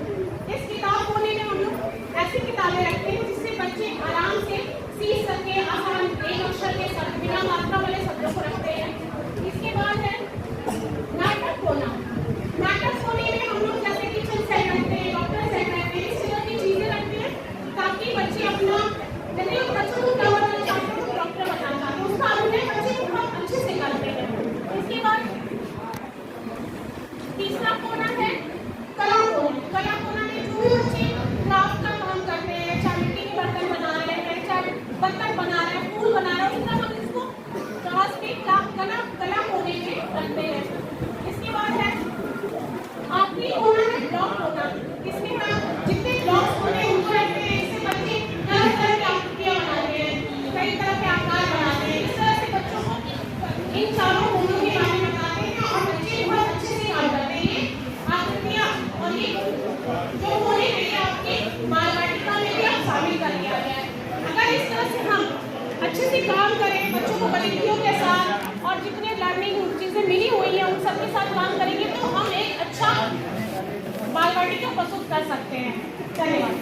इस किताब कोने में हम लोग ऐसी किताबें रखते हैं जिससे बच्चे आराम से सीख सके, आसान एक अक्षर के शब्द बिना मात्रा वाले शब्दों को रखते हैं। इसके बाद है नाटक कोना। नाटक कोने में हम लोग जैसे किचन सेट रखते हैं, डॉक्टर सेट रखते हैं, इस तरह की चीजें रखते हैं ताकि बच्चे अपना जैसे बच्चों को क्या बनाना चाहते हैं तो डॉक्टर बनना चाहते हैं उसका अनुभव बच्चे बहुत अच्छे से करते हैं। इसके बाद तीसरा कोना है कला कोना। कला कोना में जो भी बच्चे क्राफ्ट का काम करते हैं, चाहे मिट्टी के बर्तन बना रहे हैं, चाहे बत्तख बना रहे हैं, फूल बना रहे हैं, उसका हम इसको क्लास में कला कोने में रखते हैं। इसके बाद है आखिरी कोना है ब्लॉक कोना। इसमें हम जितने ब्लॉक्स होते हैं उनको रखते हैं। इससे बच्चे तरह-तरह की आकृतियाँ बनाते हैं, कई तरह के आकार बनाते हैं। इस तरह से बच्चों को इन चारों कोनों के बारे में बताते हैं और बच्चे बहुत अच्छे से काम करते हैं। आकृतियाँ और ये जो कोने हैं आपके बाल वाटिका में भी आप शामिल कर लिया गया है। अगर इस तरह से हम अच्छे से काम करें, बच्चों को गतिविधियों के साथ और जितने लर्निंग चीजें मिली हुई हैं उन सबके साथ काम करेंगे तो हम एक अच्छा बाल वाटिका प्रस्तुत कर सकते हैं। धन्यवाद।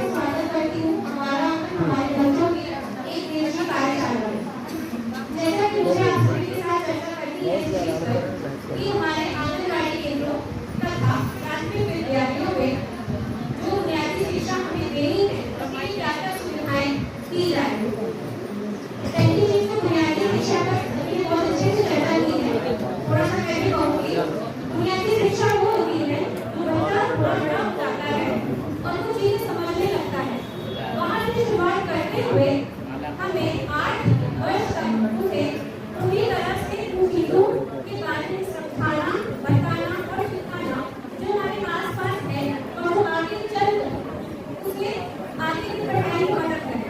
स्वागत करती हूँ हमारे बच्चों की एक दिवसीय कार्यशाला में। जैसा कि मुझे आप सभी के साथ चर्चा करनी है इस चीज पर कि हमारे आंगनबाड़ी केंद्रों तथा प्राथमिक विद्यालयों में जो बुनियादी शिक्षा हमें देनी है उसकी क्या-क्या सुविधाएं दी जाएगी। पहली चीज तो बुनियादी शिक्षा पर हमने बहुत अच्छे से चर्चा की है। थोड़ा सा मैं भी कहूँगी बुनियादी शिक्षा वो होती है जो बच्चा पढ़ना जाता है और कुछ चीजें समझने लगता है। वहाँ से शुरुआत करते हुए हमें 8 वर्ष तक उसे पूरी तरह से उन चीजों के बारे में समझाना, बताना और सिखाना जो हमारे आसपास है और वो आगे चल उसके आगे की पढ़ाई में मदद करें।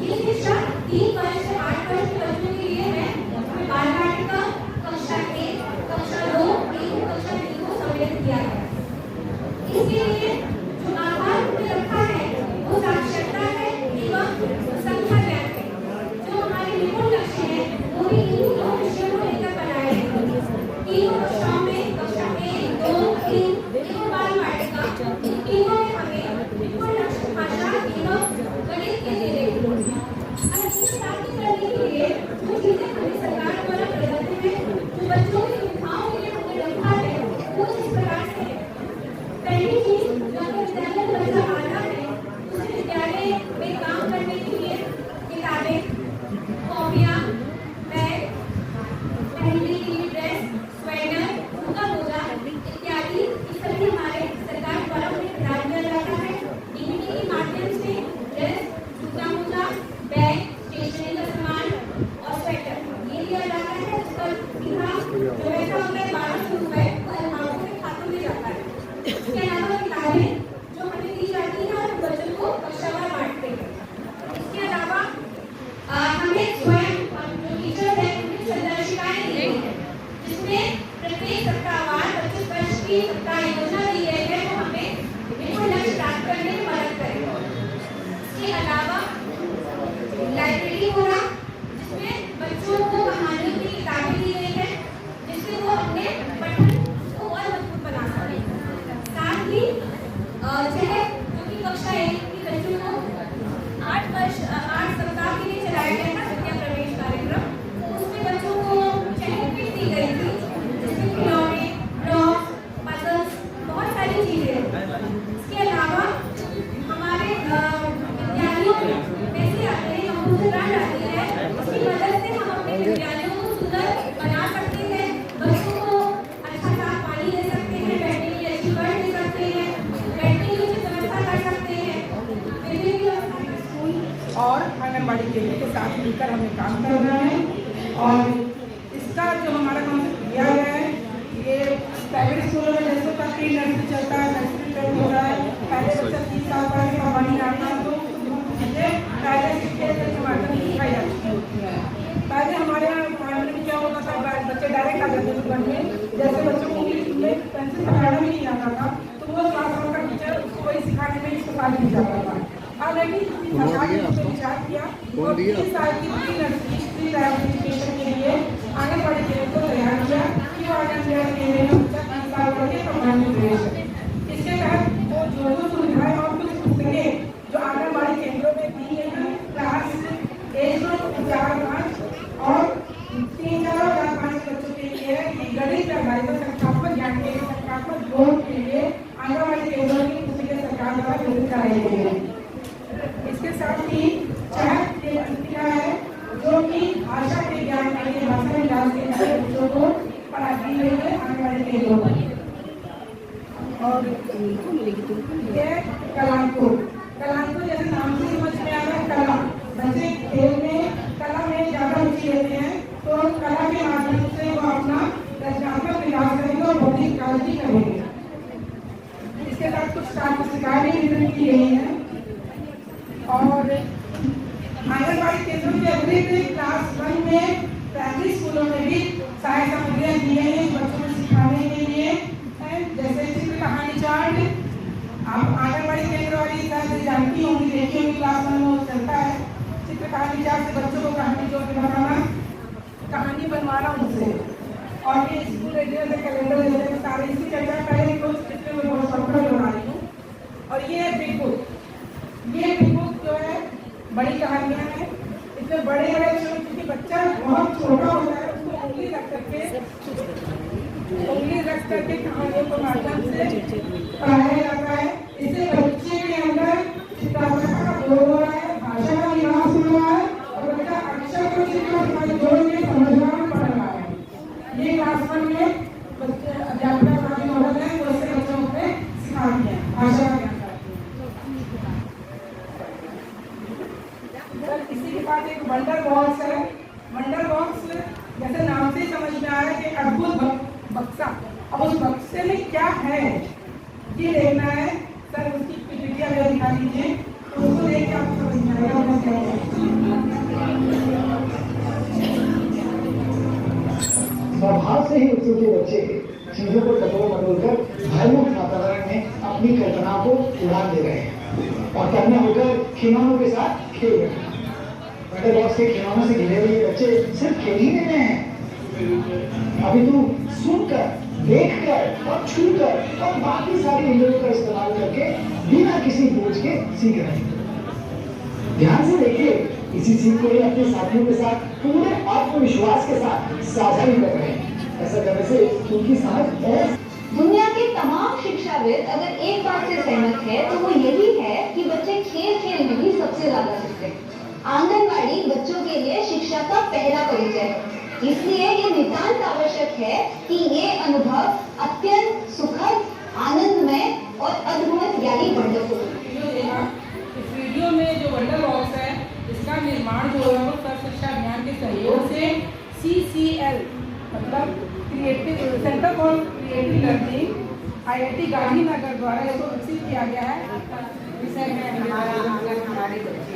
ये शिक्षा 3 वर्ष से 8 वर्ष के बच्चों के लिए है। हमें बाल वाटिका कक्षा 1, कक्षा 2, 3, कक्षा 3 किया गया। इसके लिए जो आधार हमने रखा है वो साक्षरता है एवं संख्या ज्ञान है। जो हमारे निपुण लक्ष्य है वो भी इन दो विषयों को लेकर बनाए गए। तीनों कक्षाओं में कक्षा 1, 2, 3 एवं बाल वाटिका इन तीनों में हमें निपुण लक्ष्य भाषा एवं गणित के दे रहे हैं। अब इसे प्राप्त करने के लिए जो चीजें हमें सरकार द्वारा प्रदत्त है, जो बच्चों की सुविधाओं के लिए हमने रखा है वो इस प्रकार से है। पहली चीज जब विद्यालय में बच्चा आता है उस विद्यालय में काम करने के लिए किताबें, कॉपियां, बैग, पहनने के लिए ड्रेस, स्वेटर, जूता मोजा इत्यादि इस सभी हमारे सरकार द्वारा उन्हें प्रदान किया जाता है। डीबीटी के माध्यम से ड्रेस, जूता मोजा, बैग, स्टेशनरी का सामान और स्वेटर ये दिया जाता है। उसका सीधा जो पैसा होता है 1200 रुपए वो अभिभावकों के खातों में जाता है। इसके अलावा किताबें जो हमें दी जाती है और बच्चों को कक्षावार बांटते हैं। इसके अलावा हमें स्वयं जो टीचर है उन्हें संदर्शिकाएं दी गई है जिसमें प्रत्येक सप्ताहवार 25 वर्ष की सप्ताह योजना दी गई है वो हमें निपुण लक्ष्य प्राप्त करने में मदद करेगा। इसके अलावा लाइब्रेरी होगा जिसमें बच्चों को कहानियों की किताबें दी गई है जिससे वो अपने पठन को और मजबूत बना सके। साथ ही जो कि कक्षा 1 की बच्चों को 8 सप्ताह के लिए चलाया गया था विद्या प्रवेश कार्यक्रम, उसमें बच्चों को चेक किट दी गई थी जिसमें खिलौने, ब्लॉक्स, पजल्स बहुत सारी चीजें। इसके अलावा हमारे विद्यालयों में पैसे आते हैं, कंप्यूटर ग्रांट आती है, इसकी मदद से हम अपने विद्यालयों को सुंदर बना सकते हैं, बच्चों को अच्छा साफ पानी दे सकते हैं, बैठने के लिए अच्छी बेड दे सकते हैं, बैठने की उचित व्यवस्था कर सकते हैं, विभिन्न व्यवस्था स्कूल और आंगनबाड़ी केंद्र के साथ मिलकर हमें काम करना है। और इसका जो हमारा कॉन्सेप्ट दिया गया है ये प्राइवेट स्कूलों में जैसे का प्री नर्सरी चलता है, नर्सरी ट्रेन हो रहा है, पहले बच्चा 3 साल का है कहानी आता है तो चीजें पहले सीखे के माध्यम से सिखाई जाती होती है। पहले हमारे यहाँ प्राइमरी में क्या होता था, बच्चे डायरेक्ट आ जाते थे पढ़ने, जैसे बच्चों को इंग्लिश में पेंसिल पकड़ना भी नहीं आता था तो वो क्लास वन का टीचर उसको वही सिखाने में इस्तेमाल नहीं जाता था। अब लेकिन सरकार ने उस पर विचार किया और 3 साल की pre nursery pre primary education के लिए आंगनबाड़ी केंद्र को तैयार किया कि वो आंगनबाड़ी केंद्र में बच्चा 3 साल करके प्राइमरी प्रवेश करे। इसके तहत वो जो सुविधाएं और कुछ पुस्तकें जो आंगनबाड़ी केंद्रों में दी गई हैं क्लास 1 से 4-5 और 3-4 और 4-5 बच्चों के लिए गणित आधारित संख्यात्मक ज्ञान के संख्यात्मक जोड़ के लिए आंगनबाड़ी केंद्रों की पुस्तकें सरकार द्वारा वितरित कराई गई है। इसके साथ ही चैट एक संस्था है जो कि भाषा के ज्ञान के लिए भाषा विकास के लिए बच्चों को पढ़ाती है आंगनबाड़ी केंद्रों में। और ये कलांकुर जैसे नाम से समझ में आ रहा है कला, बच्चे खेल में कला में ज्यादा रुचि लेते हैं तो कला के माध्यम से वो अपना रचनात्मक विकास करेंगे और बौद्धिक विकास भी करेंगे। इसके साथ कुछ पुस्तिकाएं भी वितरित की गई हैं और आंगनबाड़ी केंद्रों के अतिरिक्त क्लास 1 में प्राइमरी स्कूलों में भी सहायक सामग्रियां दी गई हैं बच्चों को सिखाने के लिए, जैसे चित्र कहानी चार्ट। आप आंगनबाड़ी केंद्र वाली शायद जानती होंगी, देखी होंगी क्लास 1 में चलता है चित्र कहानी चार्ट से बच्चों को कहानी जोड़ के बनाना, कहानी बनवाना उनसे। और ये स्कूल रेडियो से कैलेंडर जैसे सारे इसी चर्चा पहले रोज चित्र में बहुत सॉफ्टवेयर बना रही हूँ। और ये है बिग बुक, ये बिग बुक जो है बड़ी कहानियां हैं, इसमें बड़े बड़े क्योंकि बच्चा बहुत छोटा होता है उसको उंगली रख करके कहानियों को माध्यम से पढ़ाया जाता है। इससे बच्चे के अंदर चित्रात्मकता का जोड़ हो रहा है, भाषा का विकास हो रहा है और बच्चा अक्षर को चित्र जोड़ के समझना पड़ रहा है। ये क्लास 1 में बच्चे अध्यापक काफी मदद है तो इससे बच्चों को सिखाती है भाषा का ज्ञान। इसी के बाद एक वंडर बॉक्स है। वंडर बॉक्स जैसे नाम से समझ में आ रहा है कि अद्भुत बक्सा। अब उस बक्से में क्या है ये देखना है। सर उसकी पीपीटी अगर दिखा दीजिए तो उसको देख के आपको समझ में आएगा वो क्या है। स्वभाव से ही बच्चों के बच्चे चीजों को टटोल मटोल कर खिलौनों के साथ खेल रहे हैं। बड़े बॉक्स के खिलौनों से घिरे हुए बच्चे सिर्फ खेल ही नहीं रहे हैं, अभी तो सुनकर, देखकर और छूकर और बाकी सारी इंद्रियों का इस्तेमाल करके बिना किसी बोझ के सीख रहे हैं। ध्यान से देखिए, इसी सीख को अपने साथियों के साथ पूरे आत्मविश्वास के साथ साझा भी कर रहे हैं। ऐसा करने से उनकी समझ और दुनिया के तमाम शिक्षाविद अगर एक बात से सहमत है तो वो यही है कि बच्चे खेल खेल में ही सबसे ज्यादा सीखते हैं। आंगनबाड़ी बच्चों के लिए शिक्षा का पहला परिचय है, इसलिए ये नितांत आवश्यक है कि ये अनुभव अत्यंत सुखद, आनंदमय और अद्भुत यानी वंडरफुल। इस वीडियो में जो वंडर बॉक्स है इसका निर्माण जो है वो सर्व शिक्षा अभियान के सहयोग से CCL मतलब creative centre for creative learning IIT Gandhinagar द्वारा इसको विकसित किया गया है। विषय है हमारा आंगन हमारे बच्चे।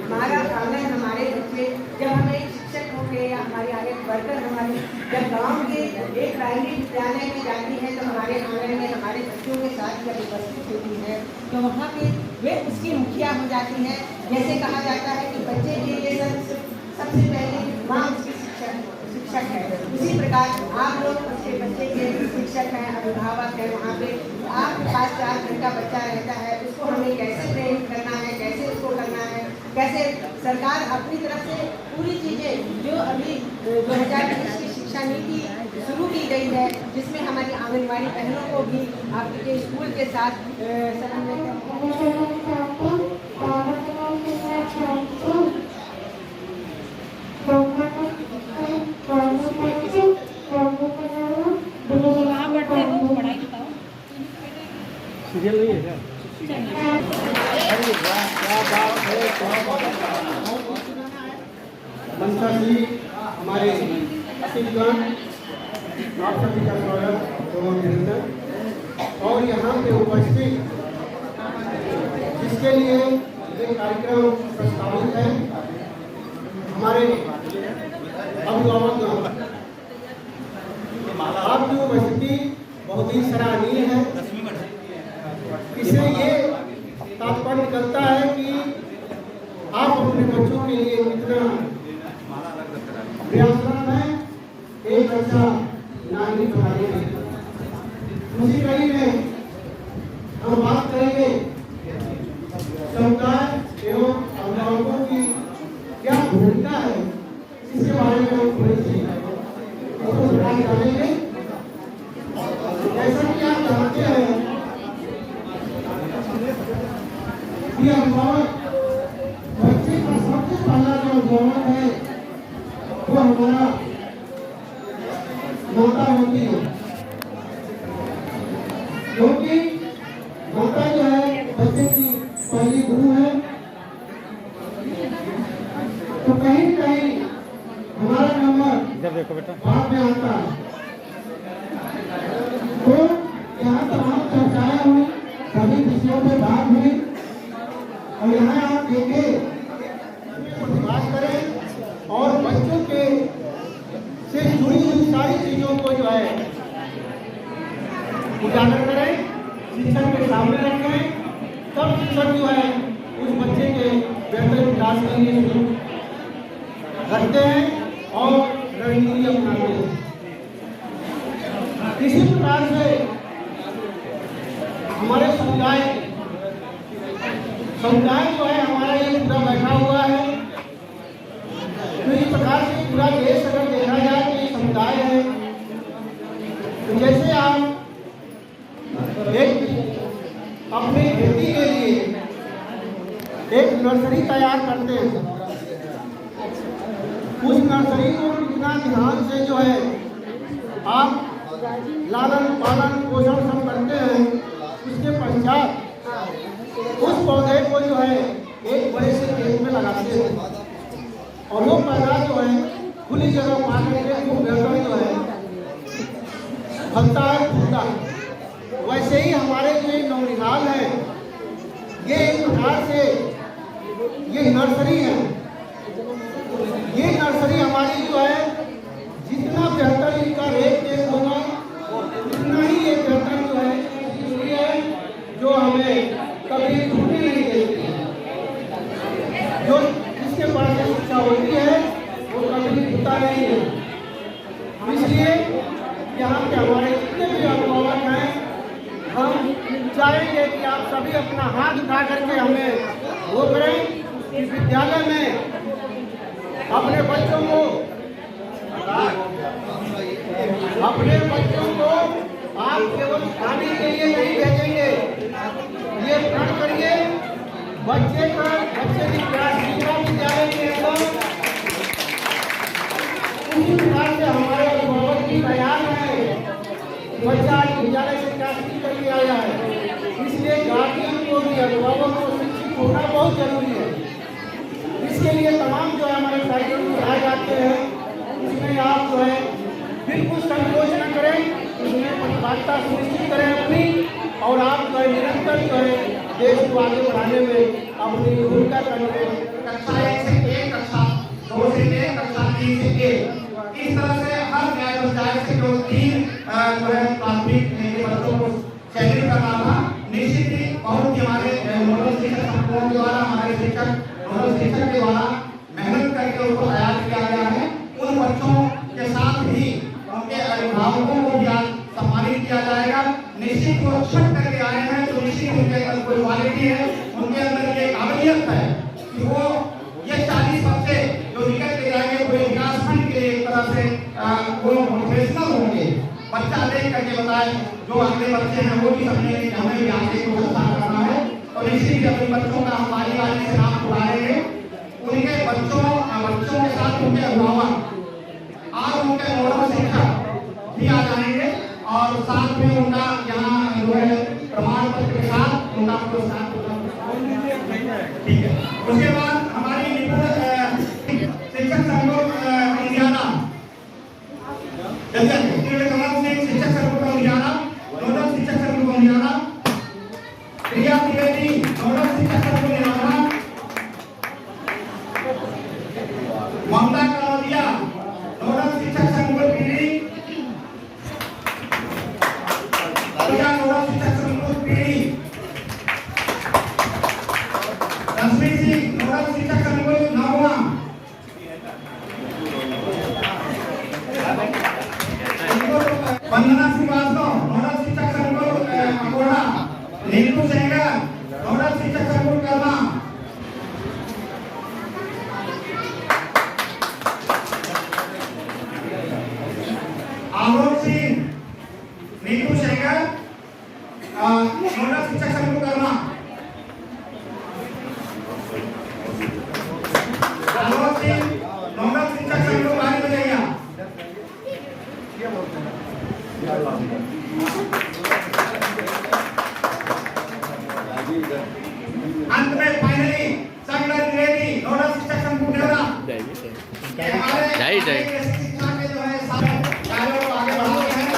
हमारा आंगन हमारे बच्चे, जब हम एक शिक्षक होंगे या हमारे आगे वर्कर हमारे जब गांव के एक प्राइमरी विद्यालय में जाती है तो हमारे आंगन में हमारे बच्चों के साथ जब उपस्थित होती है तो वहाँ पे वे उसकी मुखिया हो जाती है। जैसे कहा जाता है कि बच्चे के लिए सबसे पहले माँ उसकी शिक्षक है, उसी प्रकार आप लोग उसके बच्चे के शिक्षक हैं, अभिभावक हैं। वहाँ पे आपके पास 4 घंटा बच्चा रहता है, उसको हमें कैसे ट्रेन करना है, कैसे उसको करना है, कैसे सरकार अपनी तरफ से पूरी चीज़ें जो अभी 2020 की शिक्षा नीति शुरू की गई है जिसमें हमारी आंगनबाड़ी बहनों को भी आपके स्कूल के साथ सीरियल नहीं है क्या? मंचा जी हमारे अतिथिगण, आप सभी का स्वागत एवं अभिनंदन। और यहाँ पे उपस्थित जिसके लिए ये कार्यक्रम प्रस्तावित है हमारे अभिभावक, आपकी उपस्थिति बहुत ही सराहनीय है। इससे ये तात्पर्य निकलता है कि आप अपने बच्चों के लिए कितना प्रयासरत हैं एक अच्छा नागरिक बनाने में। उसी कड़ी में हम बात करेंगे समुदाय एवं अभिभावकों की क्या भूमिका है, इसके बारे में हम थोड़ी सी जानेंगे। जैसा कि आप जानते हैं कि अभिभावक बच्चे का सबसे पहला जो अभिभावक है वो हमारा माता होती है, क्योंकि माता जो है बच्चे की पहली गुरु है। तो कहीं न कहीं हमारा नंबर बाद में आता है। तो यहाँ तमाम चर्चाएं हुई, सभी विषयों पे बात हुई और यहाँ आप देखें बात करें और बच्चों के से जुड़ी हुई सारी चीजों को जो है उजागर करें, शिक्षक के सामने रखें, तब शिक्षक जो है उस बच्चे के बेहतर विकास के लिए रखते हैं और रणनीति अपनाते हैं। इसी प्रकार से हमारे समुदाय जो है हमारा ये पूरा बैठा हुआ है। तो इस प्रकार से पूरा देश अगर देखा जाए तो ये समुदाय है। तो जैसे आप एक अपनी खेती के लिए एक नर्सरी तैयार करते हैं, उस नर्सरी को कितना ध्यान से जो है आप लालन पालन पोषण सब करते हैं, उसके पश्चात उस पौधे को जो है एक बड़े से खेत में लगाते हैं और वो पौधा जो है खुली जगह पा करके खूब बेहतर जो है फलता है, फूलता है। वैसे ही हमारे जो ये नवनिहाल है, ये एक प्रकार से ये नर्सरी है। ये नर्सरी हमारी जो है जितना बेहतर इनका रेट देख होगा उतना ही ये बेहतर जो है इसलिए जो हमें कभी छूटने नहीं देती। सभी अपना हाथ उठा करके हमें वो करें कि विद्यालय में अपने बच्चों को आप केवल खाने के लिए नहीं भेजेंगे, ये प्रण करिए बच्चे की क्रिया विद्यालय के अंदर उसी प्रकार से हमारे अभिभावक की बयान है बच्चा आज विद्यालय से क्या सीख करके आया है, इसलिए गार्जियन को भी अभिभावक को शिक्षित होना बहुत जरूरी है। इसके लिए तमाम जो है हमारे कार्यक्रम उठाए जाते हैं, उसमें आप जो है बिल्कुल संकोच न करें, उसमें प्रतिबद्धता सुनिश्चित करें अपनी, और आप जो है निरंतर जो है देश को आगे बढ़ाने में अपनी भूमिका करने कक्षा 1 से 1, कक्षा 2 से 1, कक्षा 3 से 1, इस तरह से हर न्याय पंचायत से जो 3 जो है प्राथमिक के बच्चों को चयनित करना था। निश्चित ही बहुत ही हमारे नोडल शिक्षक संस्थाओं द्वारा, हमारे शिक्षक नोडल शिक्षक के द्वारा मेहनत करके उनको तैयार किया गया है। उन बच्चों के साथ ही उनके अभिभावकों को भी आज सम्मानित किया जाएगा। निश्चित वो छठ करके आए हैं तो निश्चित उनके अंदर कोई क्वालिटी है, उनके अंदर ये काबिलियत है कि वो ये 40 बच्चे जो निकल के जाएंगे पूरे विकासखंड के लिए एक तरह से वो मोटिवेशनल होंगे। बच्चा देख करके बताए जो अगले बच्चे हैं वो भी समझे कि हमें भी आगे को अच्छा करना है, और इसी अपने बच्चों का हम बारी बारी से नाम बुलाएंगे। उनके बच्चों के साथ उनके अभिभावक और उनके नोडल शिक्षक भी आ जाएंगे, और साथ में उनका यहाँ जो है प्रमाण पत्र के साथ उनका पुरस्कार ठीक है। उसके बाद हमारी शिक्षक संघ लुधियाना शिक्षक संघ लुधियाना, नोडल शिक्षक संघ लुधियाना, प्रिया त्रिवेदी नोडल शिक्षक संघ लुधियाना, ममता कलौदिया नोडल शिक्षक संघ पीढ़ी, नोडल शिक्षक संघ पीढ़ी, रश्मि सिंह नोडल शिक्षक संघ नौवा, वंदना श्रीवास्तव नोडल शिक्षक संघ अकोड़ा, नीतू सेंगर नोडल शिक्षक संघ करना, आलोक सिंह नीतू सेंगर नोडल शिक्षक संघ करना, आलोक सिंह नोडल शिक्षक संघ बारी बजैया, अंत में फाइनली संगत द्विवेदी नोडल शिक्षक संघ बुढ़ेरा हमारे शिक्षा के जो है सारे कार्यों को आगे बढ़ाते हैं।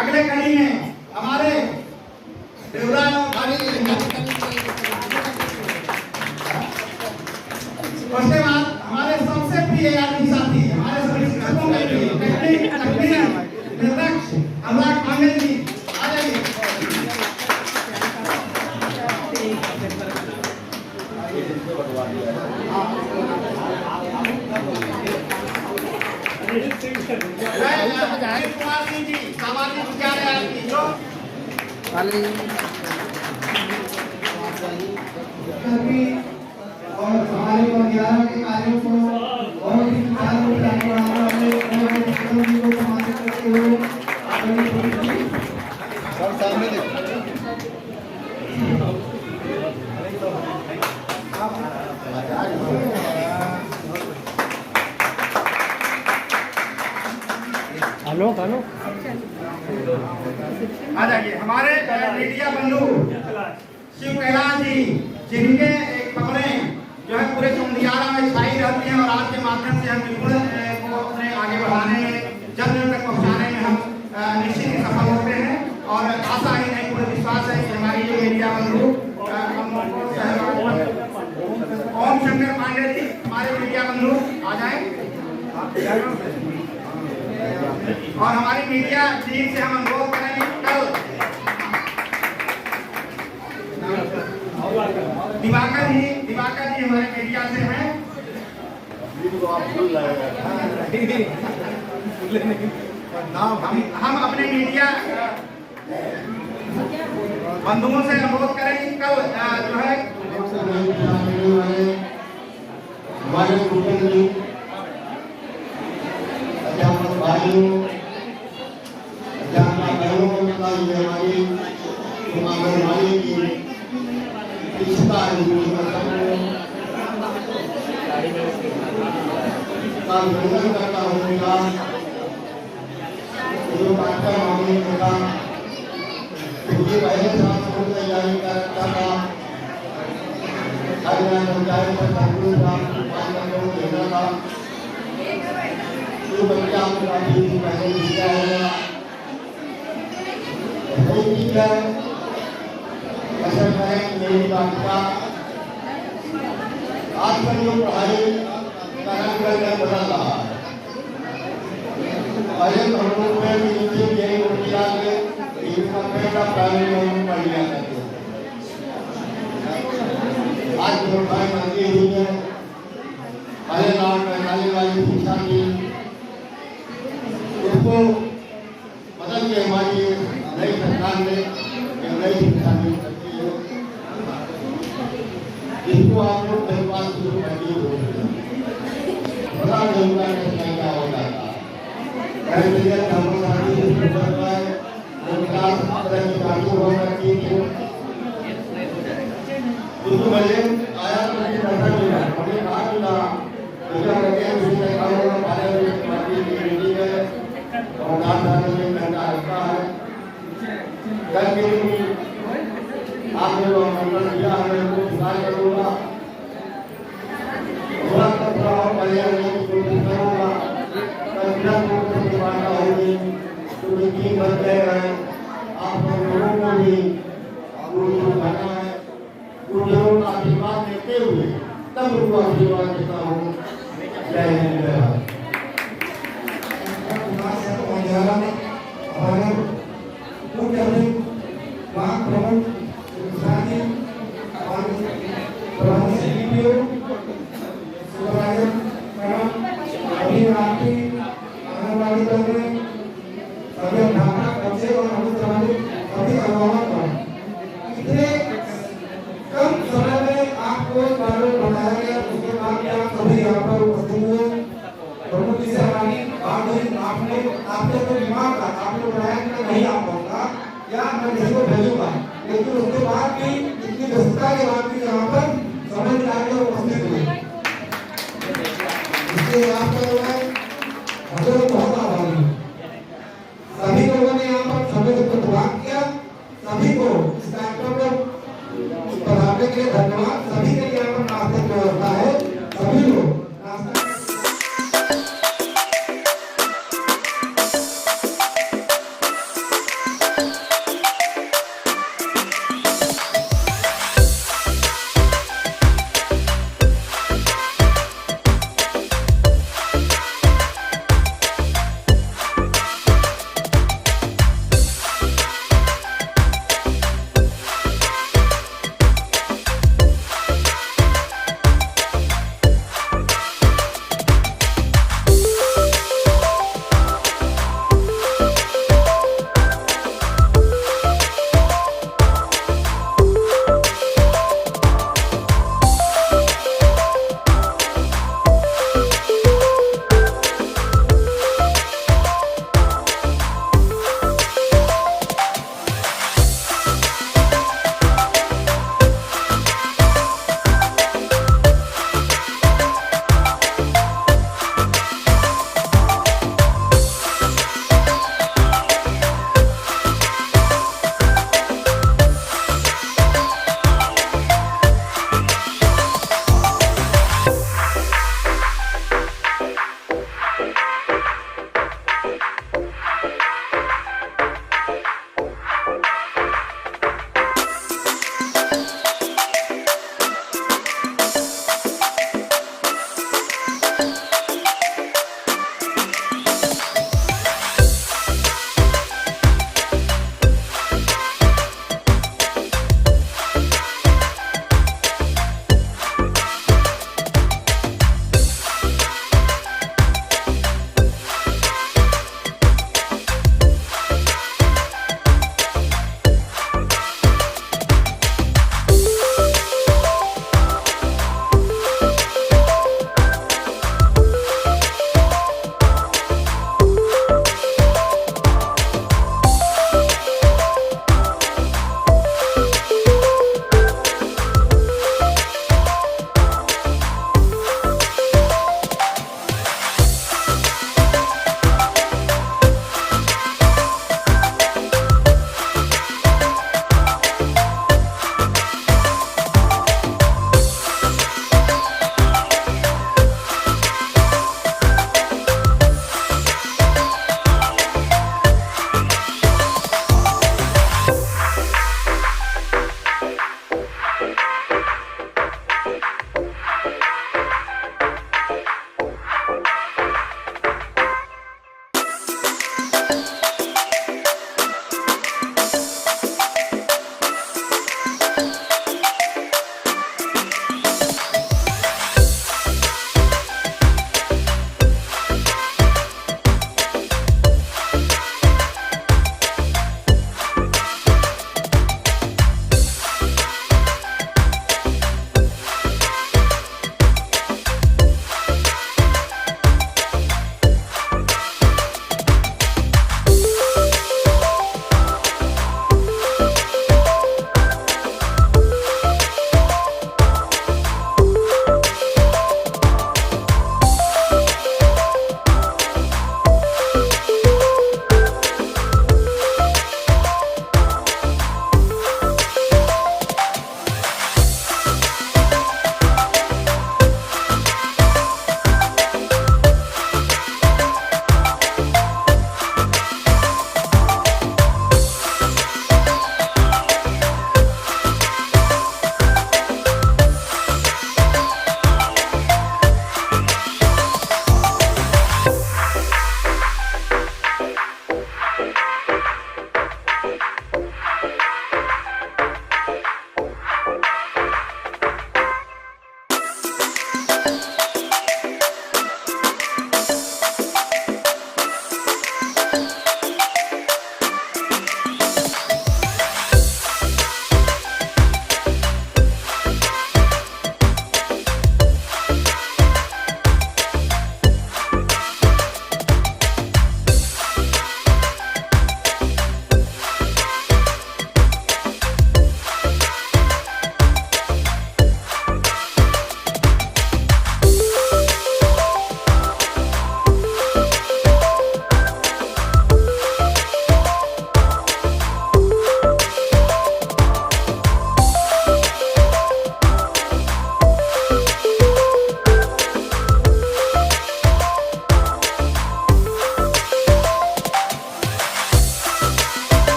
अगले कड़ी में हमारे उसके बाद हमारे सबसे प्रिय आदमी साथी हमारे सभी शिक्षकों के लिए अध्यक्ष अनुराग पांडे जी आ जाइए। कुमार सिंह जी सामाजिक विद्यालय और हमारे विद्यालय के कार्यों को बहुत ही सुचारू रूप से आगे बढ़ाने वाले को सम्मानित करते हुए हेलो आ जाइए। हमारे मीडिया बंधु शिव कैलाश जी, जिनके एक खबरें जो है पूरे चौंधियारा में छाई रहती हैं, और आज के माध्यम से हम बिल्कुल को अपने आगे बढ़ाने में, जन जन तक पहुंचाने में हम निश्चित ही सफल होते हैं। और आशा ही नहीं पूरे विश्वास है कि हमारी ये मीडिया बंधु ओम शंकर पांडे जी हमारे मीडिया बंधु आ जाए, और हमारी मीडिया टीम से हम अनुरोध करेंगे कल दिवाकर जी हमारे मीडिया से हैं। हम अपने मीडिया बंधुओं से अनुरोध करें कि कल जो है हमारे कुटुंबी अध्यापक भाइयों अध्यापक बहनों को बता ये हमारी आंगनबाड़ी की पिछला का अभिनंदन करता हूँ जो कार्यक्रम हमने देखा क्योंकि पहले साल से तैयारी करता था हरियाणा पंचायत का संपूर्ण काम देना था जो बच्चा आपको काफी पहले दिखा होगा वही चीज है असल में मेरी बात का आजकल जो पढ़ाई का रंग बदल रहा है पहले तो हम लोग में नीचे यही उठिया के इनका पहला प्राइमरी में पढ़ लिया करते आज जो भाई मांगी हुई है पहले नाम में नाली वाली शिक्षा की उसको बदल के हमारी नई सरकार ने नई शिक्षा नीति करती है जिसको आप लोग धन्यवाद शुरू करती हो बड़ा धन्यवाद क्या होता है आपने जो मंत्रण दिया है उसको सुधार करूंगा थोड़ा थोड़ा और कल्याण की कोशिश करूंगा होगी तो मीटिंग बन गए हैं आप लोगों को भी गुरु बना है गुरुओं का आशीर्वाद देते हुए तब उनको आशीर्वाद देता हूँ जय हिंद जय भारत हमारे मुख्य वहाँ प्रमुख साथी और प्रधान सीपीओ सुपरवाइजर मैडम अभी आपकी आंगनबाड़ी दल में सभी अध्यापक बच्चे और